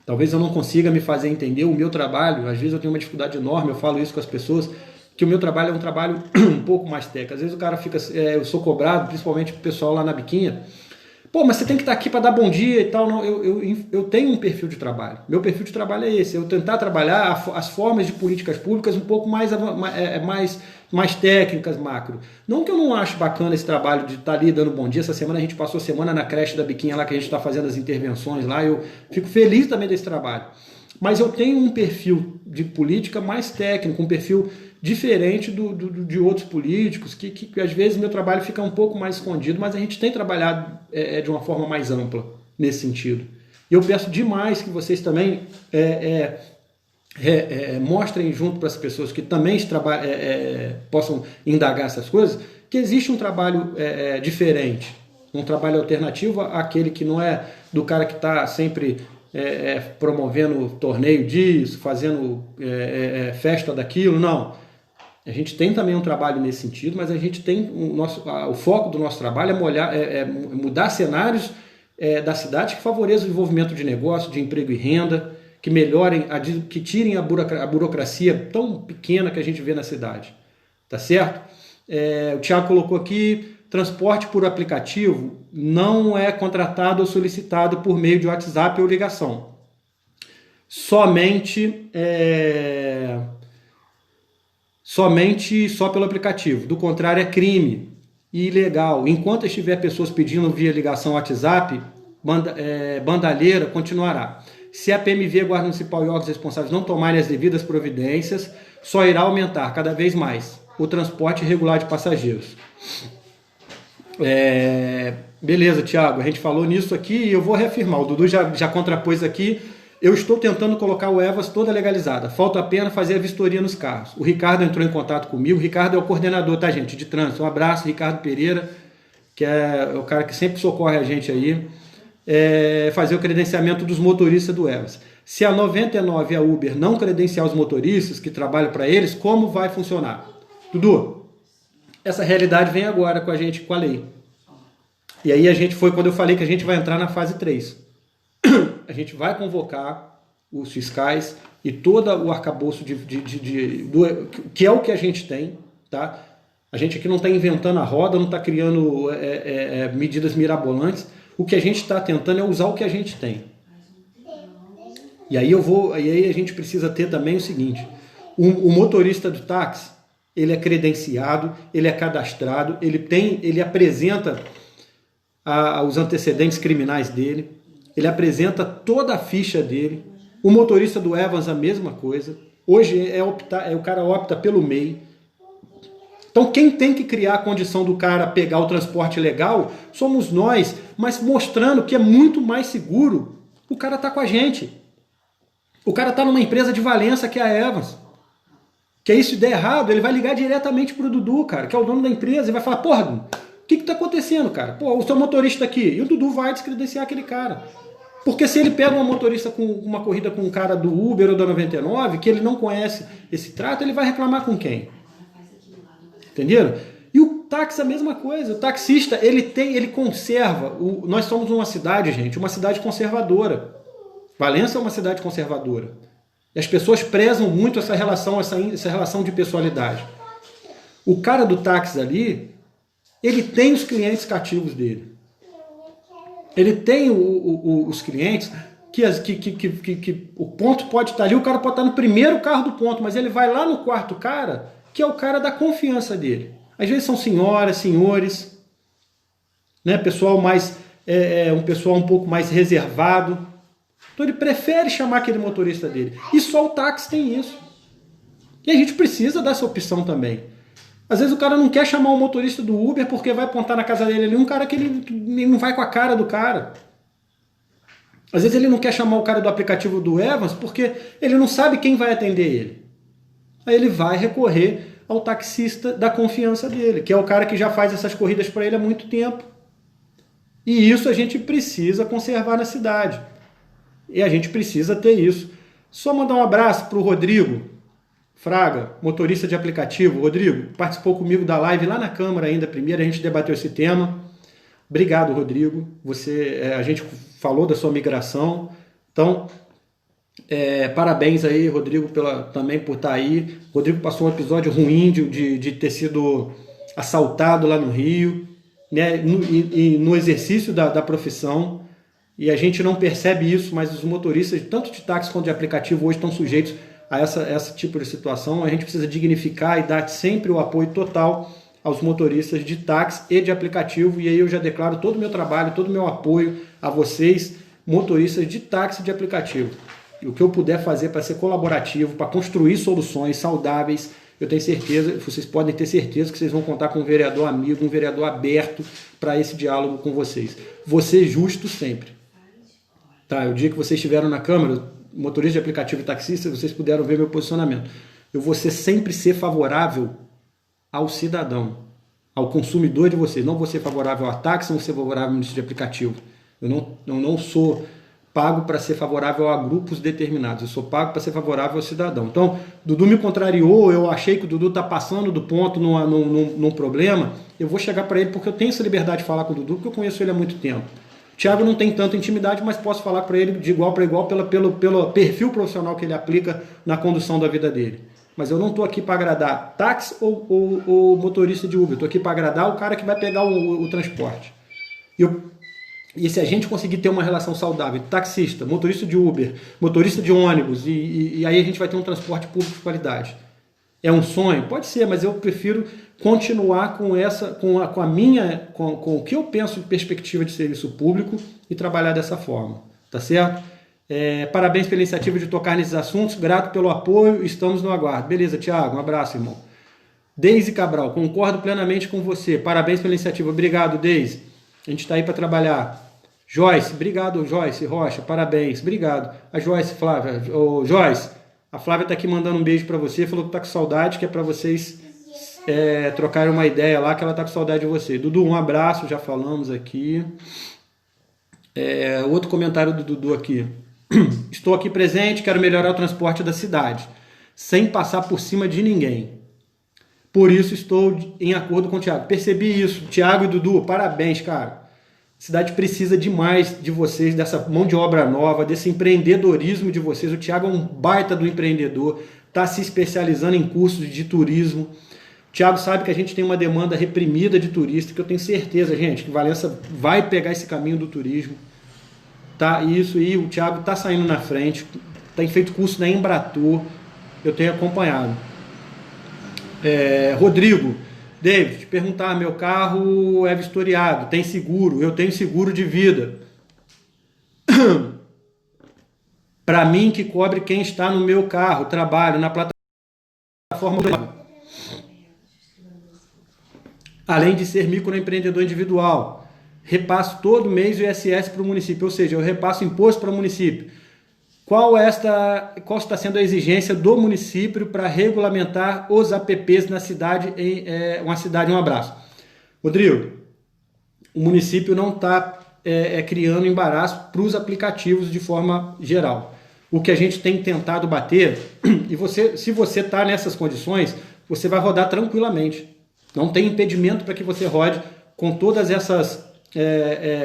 Talvez eu não consiga me fazer entender o meu trabalho. Às vezes eu tenho uma dificuldade enorme, eu falo isso com as pessoas, que o meu trabalho é um trabalho um pouco mais técnico. Às vezes o cara fica... eu sou cobrado, principalmente o pessoal lá na Biquinha. Pô, mas você tem que estar aqui para dar bom dia e tal. Não, eu tenho um perfil de trabalho. Meu perfil de trabalho é esse. Eu tentar trabalhar as formas de políticas públicas um pouco mais técnicas, macro. Não que eu não acho bacana esse trabalho de estar ali dando bom dia. Essa semana a gente passou a semana na creche da Biquinha lá, que a gente está fazendo as intervenções lá. Eu fico feliz também desse trabalho. Mas eu tenho um perfil de política mais técnico, um perfil diferente de outros políticos, que às vezes meu trabalho fica um pouco mais escondido, mas a gente tem trabalhado de uma forma mais ampla nesse sentido. E eu peço demais que vocês também mostrem junto para as pessoas que também possam indagar essas coisas, que existe um trabalho diferente, um trabalho alternativo àquele que não é do cara que está sempre promovendo torneio disso, fazendo festa daquilo, não. A gente tem também um trabalho nesse sentido, mas a gente tem o foco do nosso trabalho é mudar cenários da cidade que favoreçam o desenvolvimento de negócio, de emprego e renda, que melhorem, que tirem a burocracia tão pequena que a gente vê na cidade. Tá certo? O Thiago colocou aqui, transporte por aplicativo não é contratado ou solicitado por meio de WhatsApp ou ligação. Somente só pelo aplicativo. Do contrário, é crime e ilegal. Enquanto estiver pessoas pedindo via ligação WhatsApp, bandalheira continuará. Se a PMV, Guarda Municipal e órgãos responsáveis não tomarem as devidas providências, só irá aumentar cada vez mais o transporte irregular de passageiros. Beleza, Thiago, a gente falou nisso aqui e eu vou reafirmar. O Dudu já contrapôs aqui. Eu estou tentando colocar o EVAS toda legalizada. Falta apenas fazer a vistoria nos carros. O Ricardo entrou em contato comigo. O Ricardo é o coordenador, tá, gente, de trânsito. Um abraço, Ricardo Pereira, que é o cara que sempre socorre a gente aí. Fazer o credenciamento dos motoristas do EVAS. Se a 99 e a Uber não credenciar os motoristas que trabalham para eles, como vai funcionar? Dudu, essa realidade vem agora com a gente, com a lei. E aí foi quando eu falei que a gente vai entrar na fase 3. A gente vai convocar os fiscais e todo o arcabouço que é o que a gente tem, tá? A gente aqui não está inventando a roda, não está criando medidas mirabolantes. O que a gente está tentando é usar o que a gente tem. E aí a gente precisa ter também o seguinte: o motorista do táxi, ele é credenciado, ele é cadastrado, ele apresenta os antecedentes criminais dele. Ele apresenta toda a ficha dele. O motorista do Evans, a mesma coisa. Hoje o cara opta pelo MEI. Então quem tem que criar a condição do cara pegar o transporte legal somos nós, mas mostrando que é muito mais seguro o cara estar com a gente. O cara está numa empresa de Valença que é a Evans. Que aí se der errado, ele vai ligar diretamente pro Dudu, cara, que é o dono da empresa, e vai falar, porra, o que tá acontecendo, cara? Pô, o seu motorista aqui. E o Dudu vai descredenciar aquele cara. Porque se ele pega uma motorista com uma corrida com um cara do Uber ou da 99, que ele não conhece esse trato, ele vai reclamar com quem? Entenderam? E o táxi é a mesma coisa. O taxista, ele conserva. Nós somos uma cidade, gente, uma cidade conservadora. Valença é uma cidade conservadora. E as pessoas prezam muito essa relação de pessoalidade. O cara do táxi ali, ele tem os clientes cativos dele. Ele tem os clientes que o ponto pode estar ali, o cara pode estar no primeiro carro do ponto, mas ele vai lá no quarto cara, que é o cara da confiança dele. Às vezes são senhoras, senhores, né? Pessoal mais, um pessoal um pouco mais reservado. Então ele prefere chamar aquele motorista dele. E só o táxi tem isso. E a gente precisa dessa opção também. Às vezes o cara não quer chamar o motorista do Uber porque vai apontar na casa dele ali um cara que ele não vai com a cara do cara. Às vezes ele não quer chamar o cara do aplicativo do Evans porque ele não sabe quem vai atender ele. Aí ele vai recorrer ao taxista da confiança dele, que é o cara que já faz essas corridas para ele há muito tempo. E isso a gente precisa conservar na cidade. E a gente precisa ter isso. Só mandar um abraço para o Rodrigo Fraga, motorista de aplicativo. Rodrigo, participou comigo da live lá na Câmara ainda, primeiro, a gente debateu esse tema. Obrigado, Rodrigo. A gente falou da sua migração. Então, parabéns aí, Rodrigo, também por estar aí. Rodrigo passou um episódio ruim de ter sido assaltado lá no Rio, né, no exercício da profissão. E a gente não percebe isso, mas os motoristas, tanto de táxi quanto de aplicativo, hoje estão sujeitos a esse tipo de situação. A gente precisa dignificar e dar sempre o apoio total aos motoristas de táxi e de aplicativo. E aí eu já declaro todo o meu trabalho, todo o meu apoio a vocês, motoristas de táxi e de aplicativo. E o que eu puder fazer para ser colaborativo, para construir soluções saudáveis, eu tenho certeza, vocês podem ter certeza que vocês vão contar com um vereador amigo, um vereador aberto para esse diálogo com vocês. Vou ser justo sempre. Tá, o dia que vocês estiveram na Câmara, motorista de aplicativo e taxista, vocês puderam ver meu posicionamento. Eu vou sempre ser favorável ao cidadão, ao consumidor de vocês. Não vou ser favorável a táxi, não vou ser favorável ao ministro de aplicativo. Eu não sou pago para ser favorável a grupos determinados. Eu sou pago para ser favorável ao cidadão. Então, Dudu me contrariou, eu achei que o Dudu está passando do ponto num problema. Eu vou chegar para ele porque eu tenho essa liberdade de falar com o Dudu, porque eu conheço ele há muito tempo. Thiago não tem tanta intimidade, mas posso falar para ele de igual para igual pelo perfil profissional que ele aplica na condução da vida dele. Mas eu não estou aqui para agradar táxi ou motorista de Uber. Estou aqui para agradar o cara que vai pegar o transporte. E se a gente conseguir ter uma relação saudável, taxista, motorista de Uber, motorista de ônibus, e aí a gente vai ter um transporte público de qualidade. É um sonho? Pode ser, mas eu prefiro continuar com o que eu penso de perspectiva de serviço público e trabalhar dessa forma, tá certo? Parabéns pela iniciativa de tocar nesses assuntos, grato pelo apoio, estamos no aguardo. Beleza, Thiago, um abraço, irmão. Deise Cabral, concordo plenamente com você, parabéns pela iniciativa, obrigado, Deise, a gente está aí para trabalhar. Joyce, obrigado, Joyce Rocha, parabéns, obrigado. A Joyce, Flávia, Joyce, a Flávia está aqui mandando um beijo para você, falou que está com saudade, que é para vocês trocarem uma ideia lá, que ela está com saudade de você. Dudu, um abraço, já falamos aqui. Outro comentário do Dudu aqui. Estou aqui presente, quero melhorar o transporte da cidade, sem passar por cima de ninguém. Por isso estou em acordo com o Thiago. Percebi isso. Thiago e Dudu, parabéns, cara. A cidade precisa demais de vocês, dessa mão de obra nova, desse empreendedorismo de vocês. O Thiago é um baita do empreendedor, está se especializando em cursos de turismo. O Thiago sabe que a gente tem uma demanda reprimida de turista, que eu tenho certeza, gente, que Valença vai pegar esse caminho do turismo. Tá? Isso, e o Thiago está saindo na frente, tem feito curso na Embratur, eu tenho acompanhado. Rodrigo, David, te perguntar, meu carro é vistoriado, tem seguro, eu tenho seguro de vida. Para mim que cobre quem está no meu carro, trabalho na plataforma. além de ser microempreendedor individual. Repasso todo mês o ISS para o município, ou seja, eu repasso imposto para o município. Qual está sendo a exigência do município para regulamentar os apps na cidade, uma cidade, um abraço? Rodrigo, o município não está criando embaraço para os aplicativos de forma geral. O que a gente tem tentado bater, e se você está nessas condições, você vai rodar tranquilamente. Não tem impedimento para que você rode com todas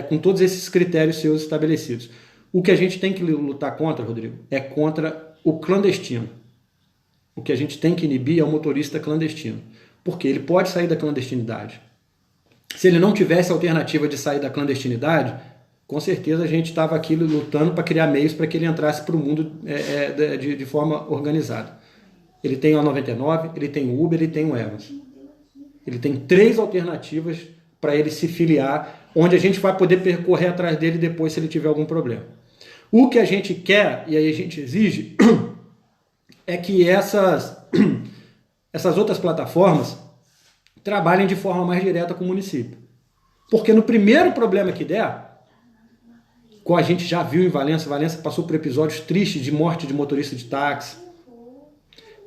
com todos esses critérios seus estabelecidos. O que a gente tem que lutar contra, Rodrigo, é contra o clandestino. O que a gente tem que inibir é o motorista clandestino. Porque ele pode sair da clandestinidade. Se ele não tivesse a alternativa de sair da clandestinidade, com certeza a gente estava aqui lutando para criar meios para que ele entrasse para o mundo de forma organizada. Ele tem o 99, ele tem o Uber, ele tem o Evans. Ele tem 3 alternativas para ele se filiar, onde a gente vai poder percorrer atrás dele depois se ele tiver algum problema. O que a gente quer, e aí a gente exige, é que essas outras plataformas trabalhem de forma mais direta com o município. Porque no primeiro problema que der, como a gente já viu em Valença, Valença passou por episódios tristes de morte de motorista de táxi,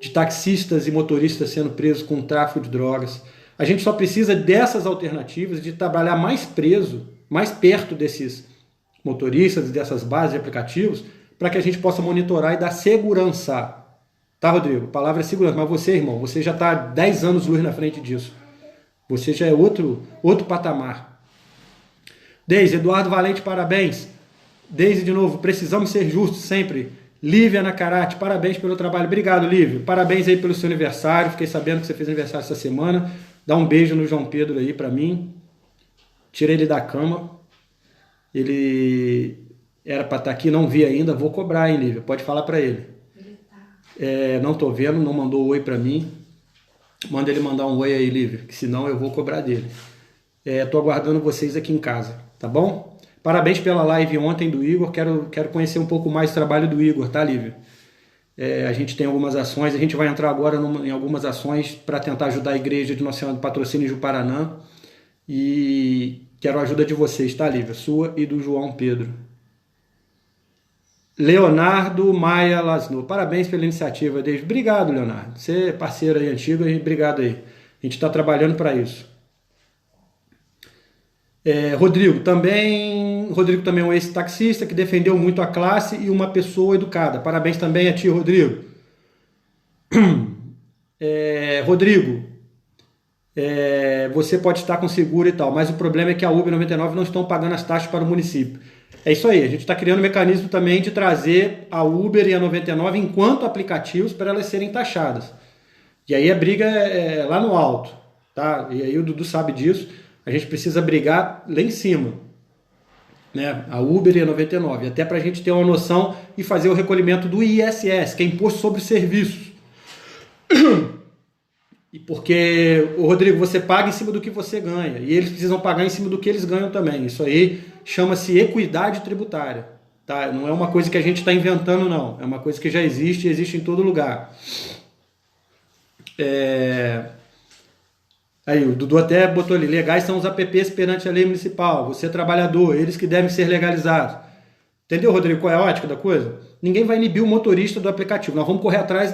de taxistas e motoristas sendo presos com tráfico de drogas. A gente só precisa dessas alternativas, de trabalhar mais perto desses motoristas, dessas bases de aplicativos, para que a gente possa monitorar e dar segurança. Tá, Rodrigo? A palavra é segurança, mas você, irmão, você já está 10 anos luz na frente disso. Você já é outro patamar. Deise, Eduardo Valente, parabéns. Deise, de novo, precisamos ser justos sempre. Lívia Nacarate, parabéns pelo trabalho. Obrigado, Lívia. Parabéns aí pelo seu aniversário. Fiquei sabendo que você fez aniversário essa semana. Dá um beijo no João Pedro aí para mim. Tirei ele da cama. Ele era para estar aqui, não vi ainda. Vou cobrar, hein, Lívia? Pode falar para ele. Não tô vendo, não mandou oi para mim. Manda ele mandar um oi aí, Lívia, que senão eu vou cobrar dele. Tô aguardando vocês aqui em casa, tá bom? Parabéns pela live ontem do Igor. Quero conhecer um pouco mais do trabalho do Igor, tá, Lívia? A gente tem algumas ações, a gente vai entrar agora em algumas ações para tentar ajudar a igreja de Nossa Senhora do Patrocínio de Paraná. E quero a ajuda de vocês, tá, Lívia? Sua e do João Pedro. Leonardo Maia Lasno, parabéns pela iniciativa, Deise. Obrigado, Leonardo. Você é parceiro aí antigo, obrigado aí. A gente está trabalhando para isso. Rodrigo também é um ex-taxista que defendeu muito a classe e uma pessoa educada. Parabéns também a ti, Rodrigo. Rodrigo, você pode estar com seguro e tal, mas o problema é que a Uber 99 não estão pagando as taxas para o município. É isso aí, a gente está criando um mecanismo também de trazer a Uber e a 99 enquanto aplicativos para elas serem taxadas. E aí a briga é lá no alto, tá? E aí o Dudu sabe disso. A gente precisa brigar lá em cima, né? A Uber e a 99, até para a gente ter uma noção e fazer o recolhimento do ISS, que é Imposto sobre Serviços. E porque, Rodrigo, você paga em cima do que você ganha, e eles precisam pagar em cima do que eles ganham também. Isso aí chama-se equidade tributária, tá? Não é uma coisa que a gente está inventando, não. É uma coisa que já existe e existe em todo lugar. Aí o Dudu até botou ali, legais são os apps perante a lei municipal, você é trabalhador, eles que devem ser legalizados. Entendeu, Rodrigo, qual é a ótica da coisa? Ninguém vai inibir o motorista do aplicativo, nós vamos correr atrás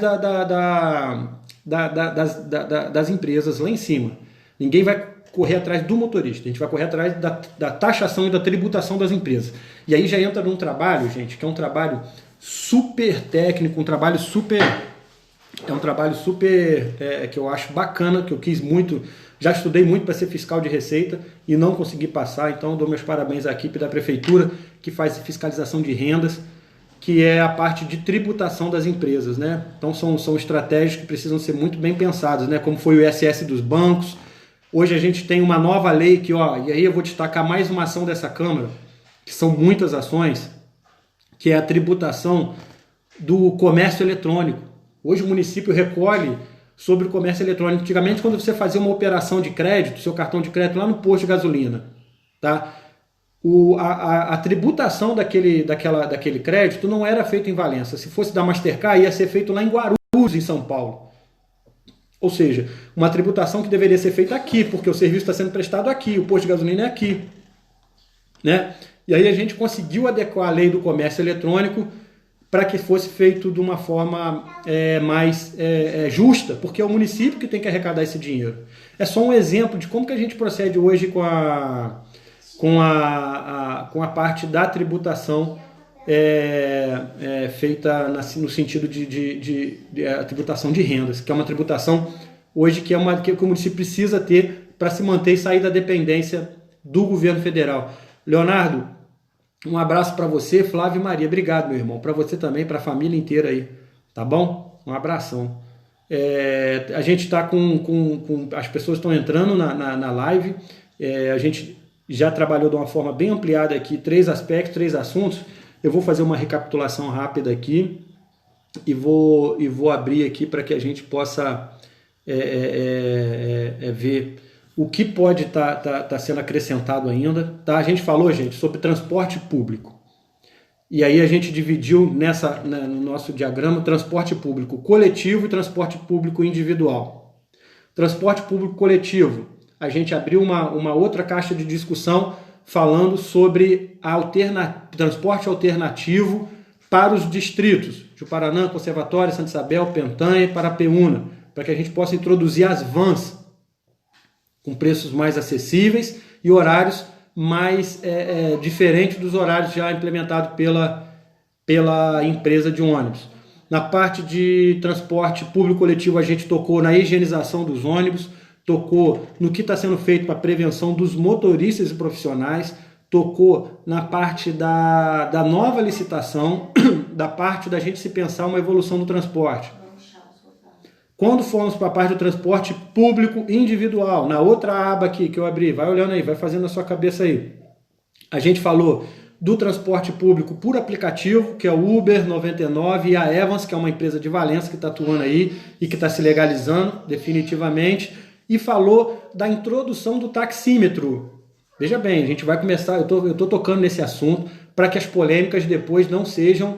das empresas lá em cima. Ninguém vai correr atrás do motorista, a gente vai correr atrás da taxação e da tributação das empresas. E aí já entra num trabalho, gente, que é um trabalho super técnico, um trabalho super que eu acho bacana, que eu quis muito, já estudei muito para ser fiscal de receita e não consegui passar, então dou meus parabéns à equipe da prefeitura que faz fiscalização de rendas, que é a parte de tributação das empresas, né? Então são estratégias que precisam ser muito bem pensadas, né? Como foi o ISS dos bancos. Hoje a gente tem uma nova lei que, e aí eu vou destacar mais uma ação dessa Câmara, que são muitas ações, que é a tributação do comércio eletrônico. Hoje o município recolhe sobre o comércio eletrônico. Antigamente, quando você fazia uma operação de crédito, seu cartão de crédito lá no posto de gasolina, tá? A tributação daquele crédito não era feita em Valença. Se fosse da Mastercard, ia ser feito lá em Guarulhos, em São Paulo. Ou seja, uma tributação que deveria ser feita aqui, porque o serviço está sendo prestado aqui, o posto de gasolina é aqui, né? E aí a gente conseguiu adequar a lei do comércio eletrônico para que fosse feito de uma forma mais justa, porque é o município que tem que arrecadar esse dinheiro. É só um exemplo de como que a gente procede hoje com a parte da tributação feita no sentido de a tributação de rendas, que é uma tributação hoje que o município precisa ter para se manter e sair da dependência do governo federal. Leonardo, um abraço para você, Flávio e Maria. Obrigado, meu irmão. Para você também, para a família inteira aí. Tá bom? Um abração. A gente está as pessoas estão entrando na live. A gente já trabalhou de uma forma bem ampliada aqui, 3 aspectos, 3 assuntos. Eu vou fazer uma recapitulação rápida aqui e vou abrir aqui para que a gente possa ver o que pode estar sendo acrescentado ainda. Tá? A gente falou, gente, sobre transporte público. E aí a gente dividiu no nosso diagrama transporte público coletivo e transporte público individual. Transporte público coletivo, a gente abriu uma outra caixa de discussão falando sobre transporte alternativo para os distritos de Paraná, Conservatório, Santa Isabel, Pentanha e Parapeúna, para que a gente possa introduzir as vans com preços mais acessíveis e horários mais diferentes dos horários já implementados pela empresa de ônibus. Na parte de transporte público coletivo, a gente tocou na higienização dos ônibus, tocou no que está sendo feito para a prevenção dos motoristas e profissionais, tocou na parte da nova licitação, da parte da gente se pensar uma evolução do transporte. Quando formos para a parte do transporte público individual, na outra aba aqui que eu abri, vai olhando aí, vai fazendo na sua cabeça aí. A gente falou do transporte público por aplicativo, que é o Uber 99 e a Evans, que é uma empresa de Valença que está atuando aí e que está se legalizando definitivamente. E falou da introdução do taxímetro. Veja bem, a gente vai começar, eu estou tocando nesse assunto para que as polêmicas depois não sejam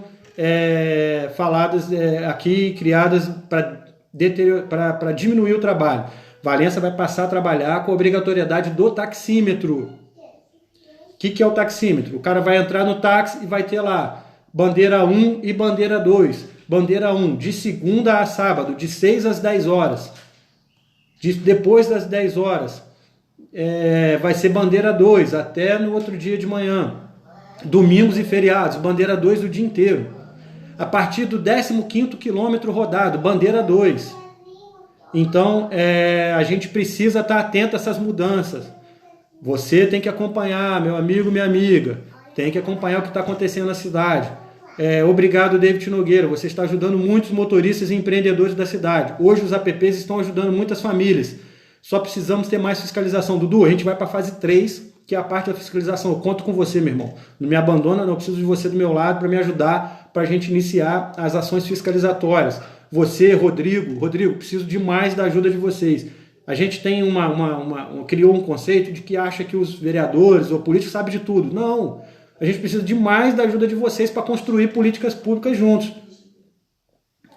faladas aqui, criadas para diminuir o trabalho. Valença vai passar a trabalhar com a obrigatoriedade do taxímetro. O que é o taxímetro? O cara vai entrar no táxi e vai ter lá bandeira 1 e bandeira 2. Bandeira 1 de segunda a sábado, de 6 às 10 horas. Depois das 10 horas, vai ser bandeira 2 até no outro dia de manhã. Domingos e feriados, bandeira 2 o dia inteiro. A partir do 15º quilômetro rodado, bandeira 2. Então, a gente precisa estar atento a essas mudanças. Você tem que acompanhar, meu amigo, minha amiga. Tem que acompanhar o que está acontecendo na cidade. Obrigado, David Nogueira. Você está ajudando muitos motoristas e empreendedores da cidade. Hoje os apps estão ajudando muitas famílias. Só precisamos ter mais fiscalização. Dudu, a gente vai para a fase 3, que é a parte da fiscalização. Eu conto com você, meu irmão. Não me abandona, não. Eu preciso de você do meu lado para me ajudar, para a gente iniciar as ações fiscalizatórias. Você, Rodrigo, preciso demais da ajuda de vocês. A gente tem criou um conceito de que acha que os vereadores ou políticos sabem de tudo. Não. A gente precisa demais da ajuda de vocês para construir políticas públicas juntos.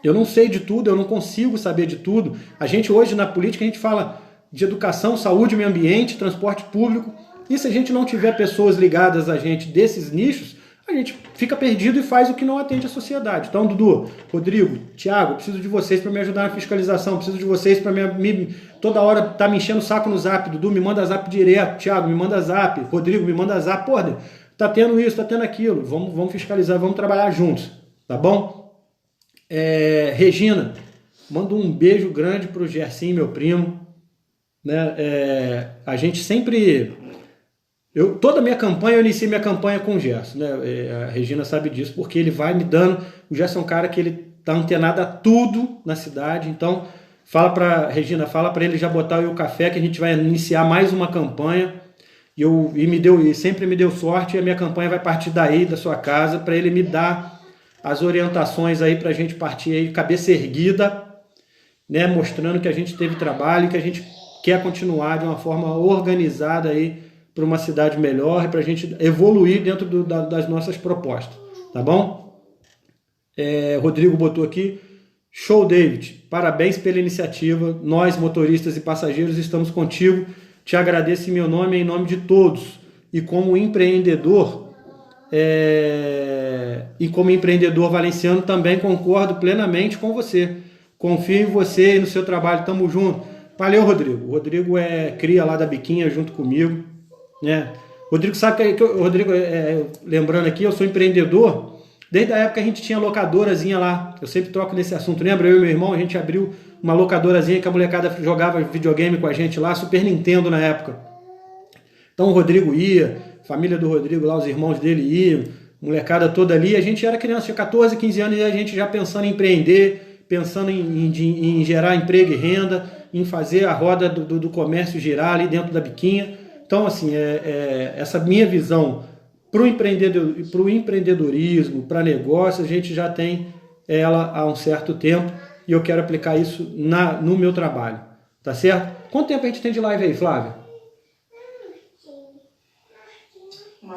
Eu não sei de tudo, eu não consigo saber de tudo. A gente hoje na política, a gente fala de educação, saúde, meio ambiente, transporte público. E se a gente não tiver pessoas ligadas a gente desses nichos, a gente fica perdido e faz o que não atende à sociedade. Então, Dudu, Rodrigo, Thiago, preciso de vocês para me ajudar na fiscalização, preciso de vocês para toda hora tá me enchendo o saco no zap. Dudu, me manda zap direto. Thiago, me manda zap. Rodrigo, me manda zap. Pô, tá tendo isso, tá tendo aquilo. Vamos fiscalizar, vamos trabalhar juntos. Tá bom? Regina, manda um beijo grande pro Gersim, meu primo. Né? A gente sempre... toda a minha campanha, eu iniciei minha campanha com o Gerson. Né? A Regina sabe disso, porque ele vai me dando... O Gerson é um cara que ele tá antenado a tudo na cidade. Então, Regina, fala para ele já botar o café, que a gente vai iniciar mais uma campanha. E sempre me deu sorte, e a minha campanha vai partir daí, da sua casa, para ele me dar as orientações aí para a gente partir aí, cabeça erguida, né, mostrando que a gente teve trabalho e que a gente quer continuar de uma forma organizada aí para uma cidade melhor e para a gente evoluir dentro das nossas propostas, tá bom? Rodrigo botou aqui, Show, David. Parabéns pela iniciativa. Nós, motoristas e passageiros, estamos contigo. Te agradeço em meu nome e em nome de todos. E como empreendedor, valenciano, também concordo plenamente com você. Confio em você e no seu trabalho. Tamo junto. Valeu, Rodrigo. O Rodrigo é cria lá da Biquinha junto comigo, né? Rodrigo sabe que Rodrigo, lembrando aqui, eu sou empreendedor. Desde a época que a gente tinha locadorazinha lá. Eu sempre troco nesse assunto. Lembra? Eu e meu irmão, a gente abriu uma locadorazinha que a molecada jogava videogame com a gente lá, Super Nintendo na época. Então o Rodrigo ia, a família do Rodrigo lá, os irmãos dele iam, molecada toda ali. A gente era criança, tinha 14, 15 anos e a gente já pensando em empreender, pensando em gerar emprego e renda, em fazer a roda do comércio girar ali dentro da Biquinha. Então, assim, essa minha visão para o empreendedorismo, para negócio, a gente já tem ela há um certo tempo e eu quero aplicar isso no meu trabalho, tá certo? Quanto tempo a gente tem de live aí, Flávia? 1h10.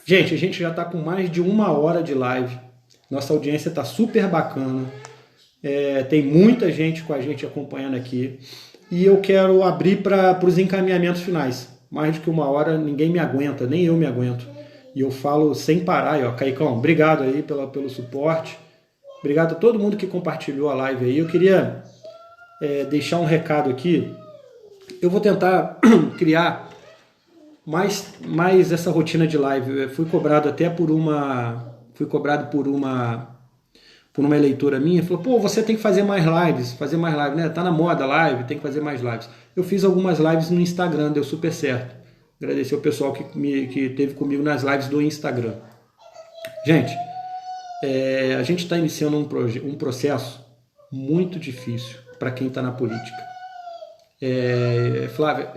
Gente, a gente já está com mais de 1 hora de live. Nossa audiência está super bacana. Tem muita gente com a gente acompanhando aqui. E eu quero abrir para os encaminhamentos finais. Mais do que 1 hora, ninguém me aguenta, nem eu me aguento. E eu falo sem parar. E, ó, Caicão, obrigado aí pelo suporte. Obrigado a todo mundo que compartilhou a live aí. Eu queria deixar um recado aqui. Eu vou tentar criar mais essa rotina de live. Eu fui cobrado até por uma eleitora minha, falou, pô, você tem que fazer mais lives, né? Tá na moda live, tem que fazer mais lives. Eu fiz algumas lives no Instagram, deu super certo. Agradecer ao pessoal que esteve comigo nas lives do Instagram. Gente, a gente está iniciando um processo muito difícil para quem está na política. Flávia,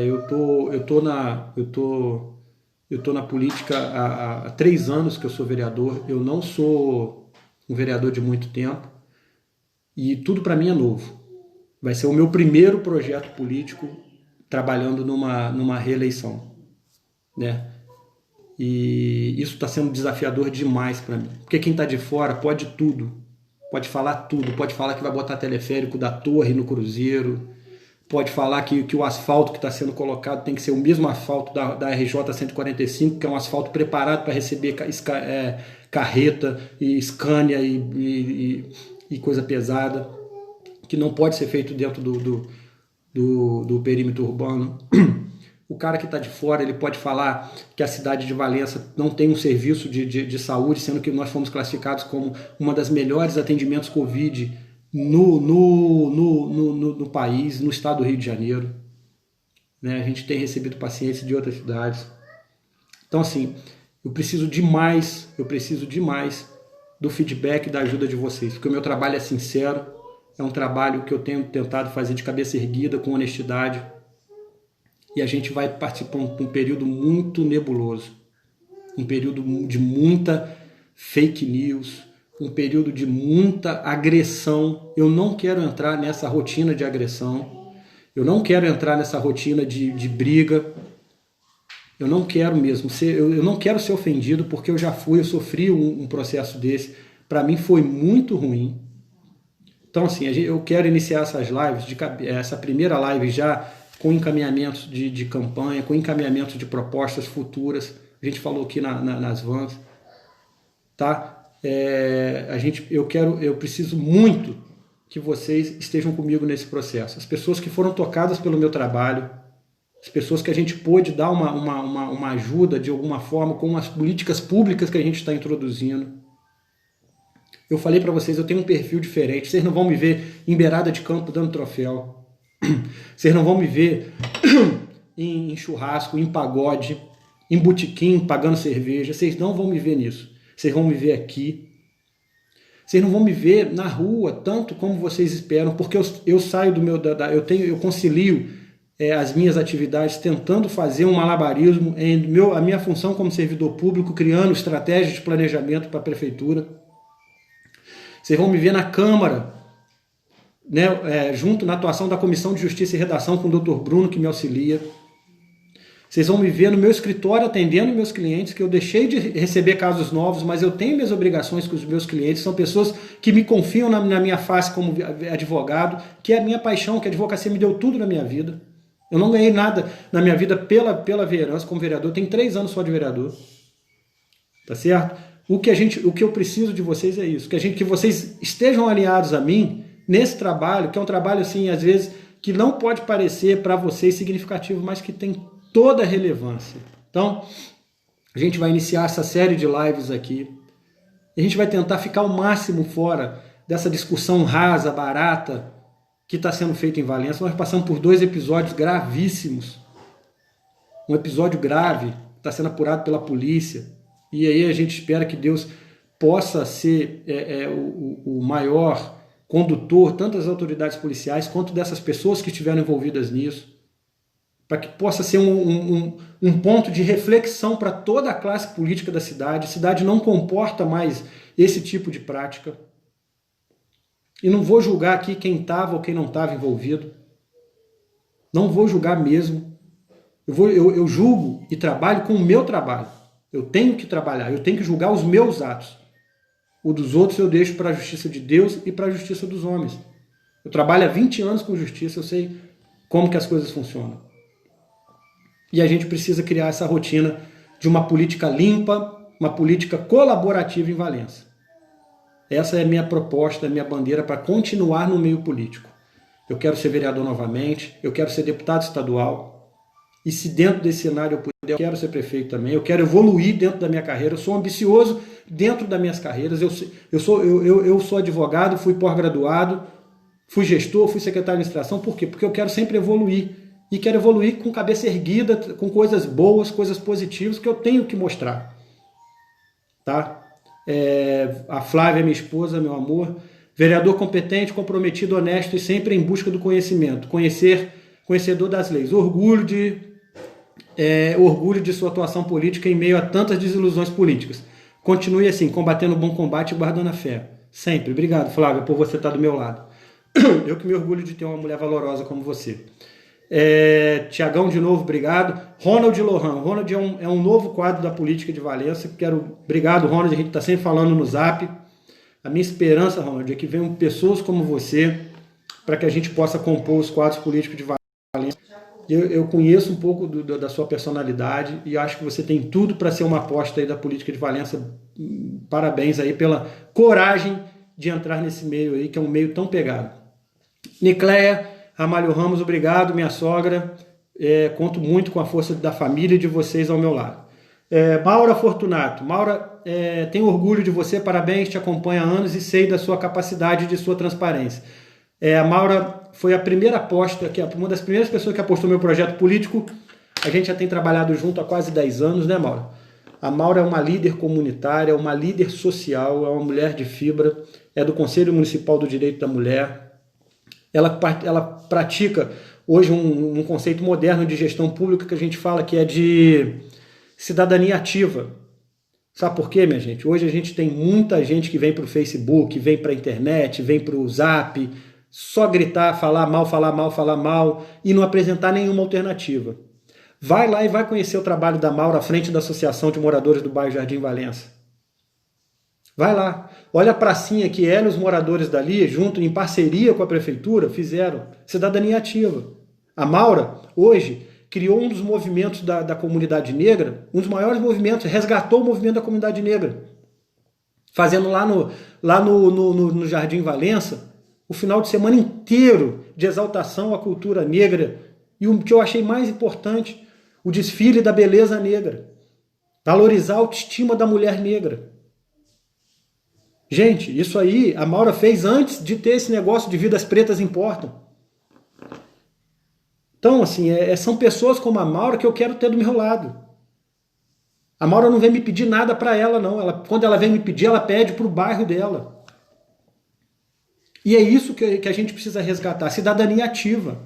eu tô na política há 3 anos que eu sou vereador. Eu não sou um vereador de muito tempo e tudo para mim é novo. Vai ser o meu primeiro projeto político trabalhando numa reeleição, né? E isso está sendo desafiador demais para mim, porque quem está de fora pode tudo, pode falar tudo, pode falar que vai botar teleférico da Torre no Cruzeiro, pode falar que o asfalto que está sendo colocado tem que ser o mesmo asfalto da RJ 145, que é um asfalto preparado para receber carreta e Scania e coisa pesada, que não pode ser feito dentro do perímetro urbano. O cara que está de fora, ele pode falar que a cidade de Valença não tem um serviço de saúde, sendo que nós fomos classificados como uma das melhores atendimentos Covid no país, no estado do Rio de Janeiro, né? A gente tem recebido pacientes de outras cidades. Então, assim, eu preciso demais do feedback e da ajuda de vocês, porque o meu trabalho é sincero, é um trabalho que eu tenho tentado fazer de cabeça erguida, com honestidade, e a gente vai participar de um período muito nebuloso, um período de muita fake news, um período de muita agressão. Eu não quero entrar nessa rotina de agressão, eu não quero entrar nessa rotina de briga, eu não quero mesmo eu não quero ser ofendido, porque eu sofri um processo desse, para mim foi muito ruim. Então, assim, eu quero iniciar essas lives, essa primeira live já com encaminhamentos de campanha, com encaminhamentos de propostas futuras. A gente falou aqui nas vans, tá? Eu preciso muito que vocês estejam comigo nesse processo. As pessoas que foram tocadas pelo meu trabalho, as pessoas que a gente pôde dar uma ajuda de alguma forma com as políticas públicas que a gente está introduzindo. Eu falei para vocês, eu tenho um perfil diferente. Vocês não vão me ver em beirada de campo dando troféu. Vocês não vão me ver em churrasco, em pagode, em botequim, pagando cerveja. Vocês não vão me ver nisso. Vocês vão me ver aqui. Vocês não vão me ver na rua tanto como vocês esperam, porque eu saio do meu... eu concilio as minhas atividades tentando fazer um malabarismo a minha função como servidor público, criando estratégias de planejamento para a prefeitura. Vocês vão me ver na Câmara, né, junto na atuação da Comissão de Justiça e Redação com o Dr. Bruno, que me auxilia. Vocês vão me ver no meu escritório atendendo meus clientes, que eu deixei de receber casos novos, mas eu tenho minhas obrigações com os meus clientes, são pessoas que me confiam na minha face como advogado, que é a minha paixão, que a advocacia me deu tudo na minha vida. Eu não ganhei nada na minha vida pela vereança como vereador, eu tenho 3 anos só de vereador. Tá certo? O que eu preciso de vocês é isso, que vocês estejam alinhados a mim nesse trabalho, que é um trabalho assim, às vezes, que não pode parecer para vocês significativo, mas que tem toda a relevância. Então, a gente vai iniciar essa série de lives aqui. A gente vai tentar ficar ao máximo fora dessa discussão rasa, barata, que está sendo feita em Valença. Nós passamos por 2 episódios gravíssimos. Um episódio grave, está sendo apurado pela polícia. E aí a gente espera que Deus possa ser o maior condutor, tanto das autoridades policiais, quanto dessas pessoas que estiveram envolvidas nisso, para que possa ser um ponto de reflexão para toda a classe política da cidade. A cidade não comporta mais esse tipo de prática. E não vou julgar aqui quem estava ou quem não estava envolvido. Não vou julgar mesmo. Eu julgo e trabalho com o meu trabalho. Eu tenho que trabalhar, eu tenho que julgar os meus atos. O dos outros eu deixo para a justiça de Deus e para a justiça dos homens. Eu trabalho há 20 anos com justiça, eu sei como que as coisas funcionam. E a gente precisa criar essa rotina de uma política limpa, uma política colaborativa em Valença. Essa é a minha proposta, a minha bandeira para continuar no meio político. Eu quero ser vereador novamente, eu quero ser deputado estadual, e se dentro desse cenário eu puder, eu quero ser prefeito também, eu quero evoluir dentro da minha carreira, eu sou ambicioso dentro das minhas carreiras, eu sou advogado, fui pós-graduado, fui gestor, fui secretário de administração, por quê? Porque eu quero sempre evoluir. E quero evoluir com cabeça erguida, com coisas boas, coisas positivas que eu tenho que mostrar. Tá? A Flávia, minha esposa, meu amor, vereador competente, comprometido, honesto e sempre em busca do conhecimento. Conhecedor das leis. Orgulho de sua atuação política em meio a tantas desilusões políticas. Continue assim, combatendo o bom combate e guardando a fé. Sempre. Obrigado, Flávia, por você estar do meu lado. Eu que me orgulho de ter uma mulher valorosa como você. Tiagão, de novo, obrigado. Ronald Lohan. Ronald é um novo quadro da política de Valença. Obrigado, Ronald. A gente está sempre falando no Zap. A minha esperança, Ronald, é que venham pessoas como você para que a gente possa compor os quadros políticos de Valença. Eu conheço um pouco da sua personalidade e acho que você tem tudo para ser uma aposta aí da política de Valença. Parabéns aí pela coragem de entrar nesse meio aí, que é um meio tão pegado. Nicléia Ramalho Ramos, obrigado, minha sogra. Conto muito com a força da família e de vocês ao meu lado. Maura Fortunato. Maura, tenho orgulho de você, parabéns, te acompanho há anos e sei da sua capacidade e de sua transparência. A Maura foi a primeira aposta, uma das primeiras pessoas que apostou no meu projeto político. A gente já tem trabalhado junto há quase 10 anos, né, Maura? A Maura é uma líder comunitária, uma líder social, é uma mulher de fibra, é do Conselho Municipal do Direito da Mulher. Ela pratica hoje um conceito moderno de gestão pública que a gente fala que é de cidadania ativa. Sabe por quê, minha gente? Hoje a gente tem muita gente que vem para o Facebook, vem para a internet, vem para o Zap, só gritar, falar mal e não apresentar nenhuma alternativa. Vai lá e vai conhecer o trabalho da Maura à frente da Associação de Moradores do Bairro Jardim Valença. Vai lá, olha a pracinha que ela e os moradores dali, junto em parceria com a prefeitura, fizeram. Cidadania ativa. A Maura, hoje, criou um dos movimentos da comunidade negra, um dos maiores movimentos, resgatou o movimento da comunidade negra, fazendo lá no Jardim Valença, o final de semana inteiro de exaltação à cultura negra. E o que eu achei mais importante, o desfile da beleza negra. Valorizar a autoestima da mulher negra. Gente, isso aí a Maura fez antes de ter esse negócio de vidas pretas importam. Então, assim, são pessoas como a Maura que eu quero ter do meu lado. A Maura não vem me pedir nada para ela, não. Quando ela vem me pedir, ela pede para o bairro dela. E é isso que a gente precisa resgatar, cidadania ativa.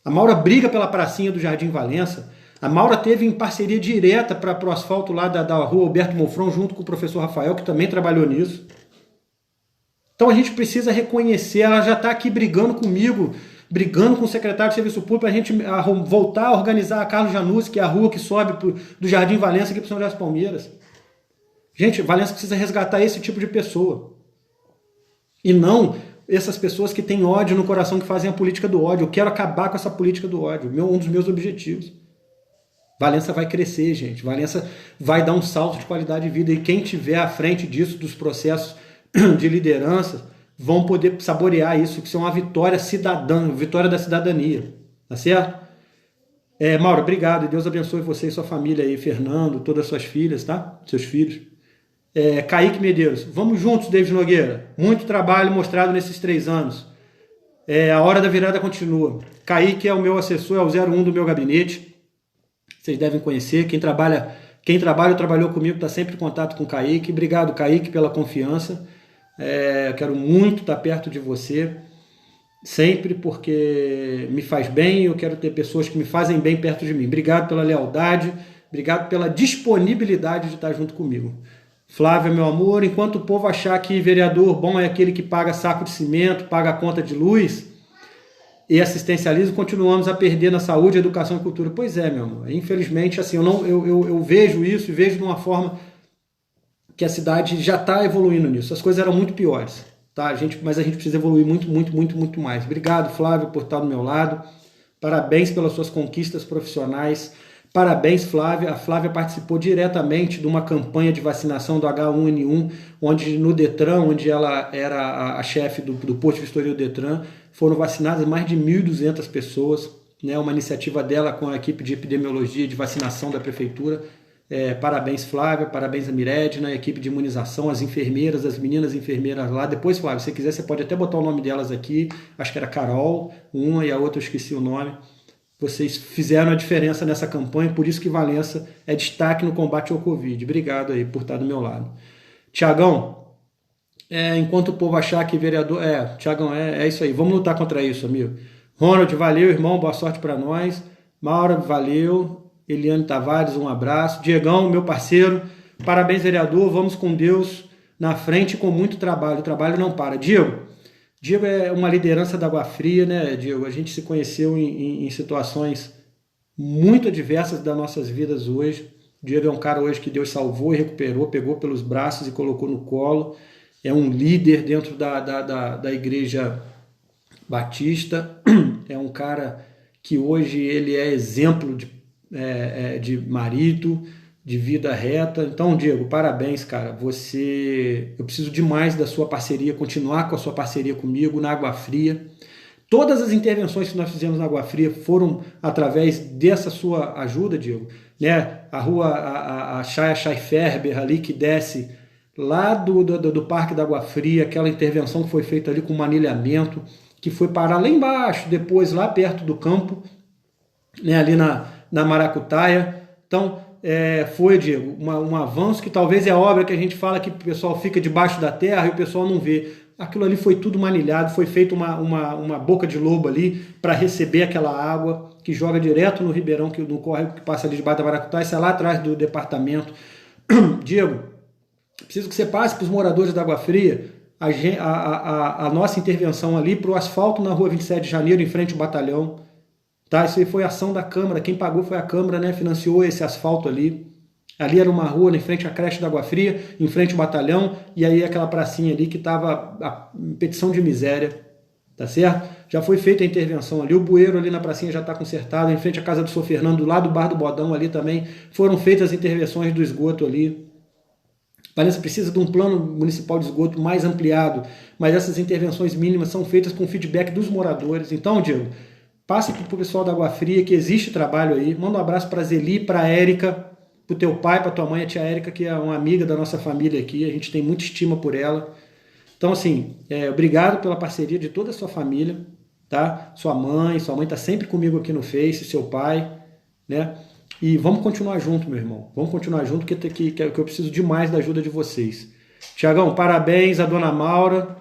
A Maura briga pela pracinha do Jardim Valença. A Maura teve em parceria direta para o asfalto lá da rua Alberto Monfron, junto com o professor Rafael, que também trabalhou nisso. Então a gente precisa reconhecer, ela já está aqui brigando comigo brigando com o secretário de Serviço Público para a gente voltar a organizar a Carlos Januzzi, que é a rua que sobe do Jardim Valença aqui para São José das Palmeiras. Gente, Valença precisa resgatar esse tipo de pessoa. E não essas pessoas que têm ódio no coração, que fazem a política do ódio. Eu quero acabar com essa política do ódio. Um dos meus objetivos. Valença vai crescer, gente. Valença vai dar um salto de qualidade de vida. E quem tiver à frente disso, dos processos de liderança, vão poder saborear isso, que isso é uma vitória cidadã, vitória da cidadania. Tá certo? Mauro, obrigado. Deus abençoe você e sua família aí, Fernando, todas as suas filhas, tá? Seus filhos. Kaique Medeiros, vamos juntos, David Nogueira. Muito trabalho mostrado nesses 3 anos. A hora da virada continua. Kaique é o meu assessor, é o 01 do meu gabinete. Vocês devem conhecer. Quem trabalha ou trabalhou comigo está sempre em contato com o Kaique. Obrigado, Kaique, pela confiança. Eu quero muito estar perto de você. Sempre, porque me faz bem. Eu quero ter pessoas que me fazem bem perto de mim. Obrigado pela lealdade. Obrigado pela disponibilidade de estar junto comigo. Flávia, meu amor, enquanto o povo achar que vereador bom é aquele que paga saco de cimento, paga a conta de luz e assistencialismo, continuamos a perder na saúde, educação e cultura. Pois é, meu amor. Infelizmente, assim, eu vejo isso e vejo de uma forma que a cidade já está evoluindo nisso. As coisas eram muito piores, tá, mas a gente precisa evoluir muito, muito, muito, muito mais. Obrigado, Flávio, por estar do meu lado. Parabéns pelas suas conquistas profissionais. Parabéns, Flávia. A Flávia participou diretamente de uma campanha de vacinação do H1N1, onde no Detran, onde ela era a chefe do posto de vistoria do Detran, foram vacinadas mais de 1.200 pessoas, né? Uma iniciativa dela com a equipe de epidemiologia e de vacinação da prefeitura. Parabéns, Flávia, parabéns a Miredna, a equipe de imunização, as enfermeiras, as meninas enfermeiras lá. Depois, Flávia, se você quiser, você pode até botar o nome delas aqui. Acho que era Carol, uma, e a outra eu esqueci o nome. Vocês fizeram a diferença nessa campanha, por isso que Valença é destaque no combate ao Covid. Obrigado aí por estar do meu lado. Tiagão, enquanto o povo achar que vereador... Tiagão, é isso aí. Vamos lutar contra isso, amigo. Ronald, valeu, irmão. Boa sorte para nós. Maura, valeu. Eliane Tavares, um abraço. Diegão, meu parceiro. Parabéns, vereador. Vamos com Deus na frente com muito trabalho. O trabalho não para. Diego é uma liderança da Água Fria, né, Diego? A gente se conheceu em situações muito adversas das nossas vidas hoje. Diego é um cara hoje que Deus salvou e recuperou, pegou pelos braços e colocou no colo. É um líder dentro da Igreja Batista. É um cara que hoje ele é exemplo de marido, de vida reta. Então, Diego, parabéns, cara. Eu preciso demais da sua parceria, continuar com a sua parceria comigo na Água Fria. Todas as intervenções que nós fizemos na Água Fria foram através dessa sua ajuda, Diego. Né? A rua, a Chaya Scheiferber ali, que desce lá do Parque da Água Fria, aquela intervenção que foi feita ali com manilhamento, que foi parar lá embaixo, depois lá perto do campo, né? Ali na Maracutaia. Então, foi, Diego, um avanço que talvez é a obra que a gente fala que o pessoal fica debaixo da terra e o pessoal não vê. Aquilo ali foi tudo manilhado, foi feito uma boca de lobo ali para receber aquela água que joga direto no ribeirão, no córrego que passa ali debaixo da Maracutaia, isso é lá atrás do departamento. Diego, preciso que você passe para os moradores da Água Fria a nossa intervenção ali para o asfalto na rua 27 de janeiro, em frente ao batalhão. Tá, isso aí foi ação da Câmara, quem pagou foi a Câmara, né? Financiou esse asfalto ali. Ali era uma rua, em frente à creche da Água Fria, em frente ao batalhão, e aí aquela pracinha ali que estava a petição de miséria, tá certo? Já foi feita a intervenção ali, o bueiro ali na pracinha já está consertado, em frente à casa do Sr. Fernando, lá do Bar do Bodão ali também, foram feitas as intervenções do esgoto ali. Valença precisa de um plano municipal de esgoto mais ampliado, mas essas intervenções mínimas são feitas com feedback dos moradores. Então, Diego, passe para o pessoal da Água Fria, que existe trabalho aí. Manda um abraço para a Zeli, para a Érica, para o teu pai, para a tua mãe, a tia Érica, que é uma amiga da nossa família aqui. A gente tem muita estima por ela. Então, assim, obrigado pela parceria de toda a sua família, tá? Sua mãe está sempre comigo aqui no Face, seu pai, né? E vamos continuar junto, meu irmão. Vamos continuar junto, que eu preciso demais da ajuda de vocês. Tiagão, parabéns a dona Maura.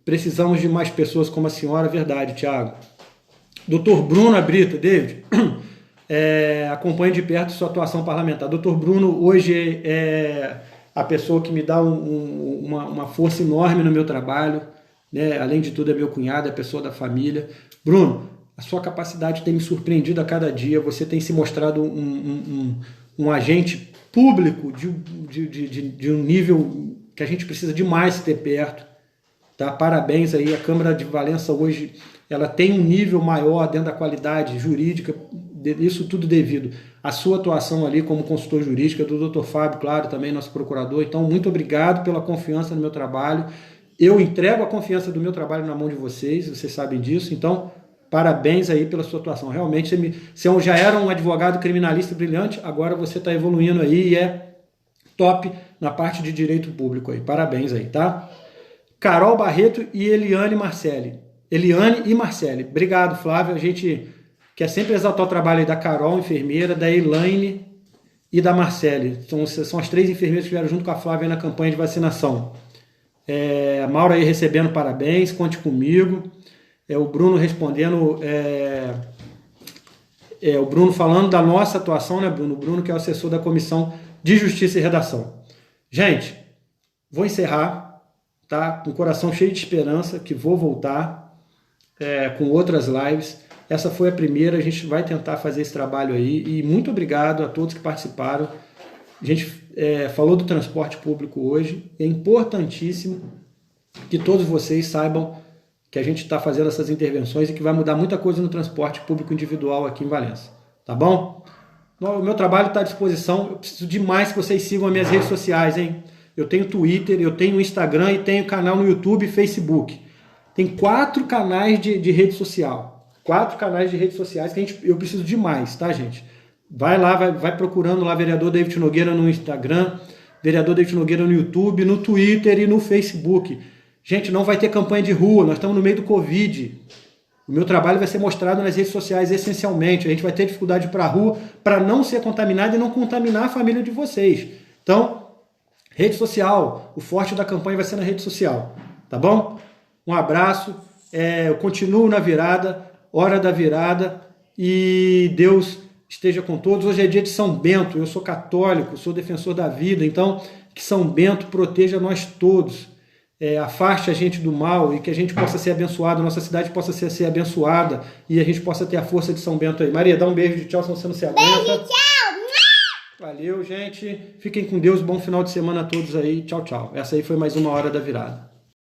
Precisamos de mais pessoas como a senhora. Verdade, Tiago. Doutor Bruno Abrita, David, acompanho de perto sua atuação parlamentar. Doutor Bruno hoje é a pessoa que me dá uma força enorme no meu trabalho. né? Além de tudo é meu cunhado, é pessoa da família. Bruno, a sua capacidade tem me surpreendido a cada dia, você tem se mostrado um agente público de um nível que a gente precisa demais ter perto. Tá? Parabéns aí, a Câmara de Valença hoje ela tem um nível maior dentro da qualidade jurídica, isso tudo devido à sua atuação ali como consultor jurídico, do Dr. Fábio, claro, também nosso procurador. Então, muito obrigado pela confiança no meu trabalho. Eu entrego a confiança do meu trabalho na mão de vocês sabem disso. Então, parabéns aí pela sua atuação. Realmente, você já era um advogado criminalista brilhante, agora você está evoluindo aí e é top na parte de direito público aí. Parabéns aí, tá? Carol Barreto e Eliane e Marcele. Obrigado, Flávio. A gente quer sempre exaltar o trabalho aí da Carol, enfermeira, da Elaine e da Marcele. São as 3 enfermeiras que vieram junto com a Flávia na campanha de vacinação. A Maura aí recebendo parabéns, conte comigo. O Bruno respondendo, o Bruno falando da nossa atuação, né, Bruno? O Bruno que é o assessor da Comissão de Justiça e Redação. Gente, vou encerrar, tá? Com o coração cheio de esperança que vou voltar com outras lives. Essa foi a primeira, a gente vai tentar fazer esse trabalho aí. E muito obrigado a todos que participaram. A gente falou do transporte público hoje. É importantíssimo que todos vocês saibam que a gente está fazendo essas intervenções e que vai mudar muita coisa no transporte público individual aqui em Valença. Tá bom? O meu trabalho está à disposição. Eu preciso demais que vocês sigam as minhas redes sociais, hein? Eu tenho Twitter, eu tenho Instagram e tenho canal no YouTube e Facebook. Tem 4 canais de rede social. 4 canais de redes sociais que eu preciso demais, tá, gente? Vai lá, vai procurando lá vereador David Nogueira no Instagram, vereador David Nogueira no YouTube, no Twitter e no Facebook. Gente, não vai ter campanha de rua, nós estamos no meio do Covid. O meu trabalho vai ser mostrado nas redes sociais essencialmente. A gente vai ter dificuldade de ir para a rua para não ser contaminado e não contaminar a família de vocês. Então, rede social, o forte da campanha vai ser na rede social, tá bom? Um abraço, eu continuo na virada, hora da virada, e Deus esteja com todos. Hoje é dia de São Bento, eu sou católico, sou defensor da vida, então que São Bento proteja nós todos, afaste a gente do mal e que a gente possa ser abençoado, nossa cidade possa ser abençoada e a gente possa ter a força de São Bento aí. Maria, dá um beijo de tchau, senão você não se aguenta. Beijo, tchau! Valeu, gente. Fiquem com Deus, bom final de semana a todos aí. Tchau, tchau. Essa aí foi mais uma hora da virada.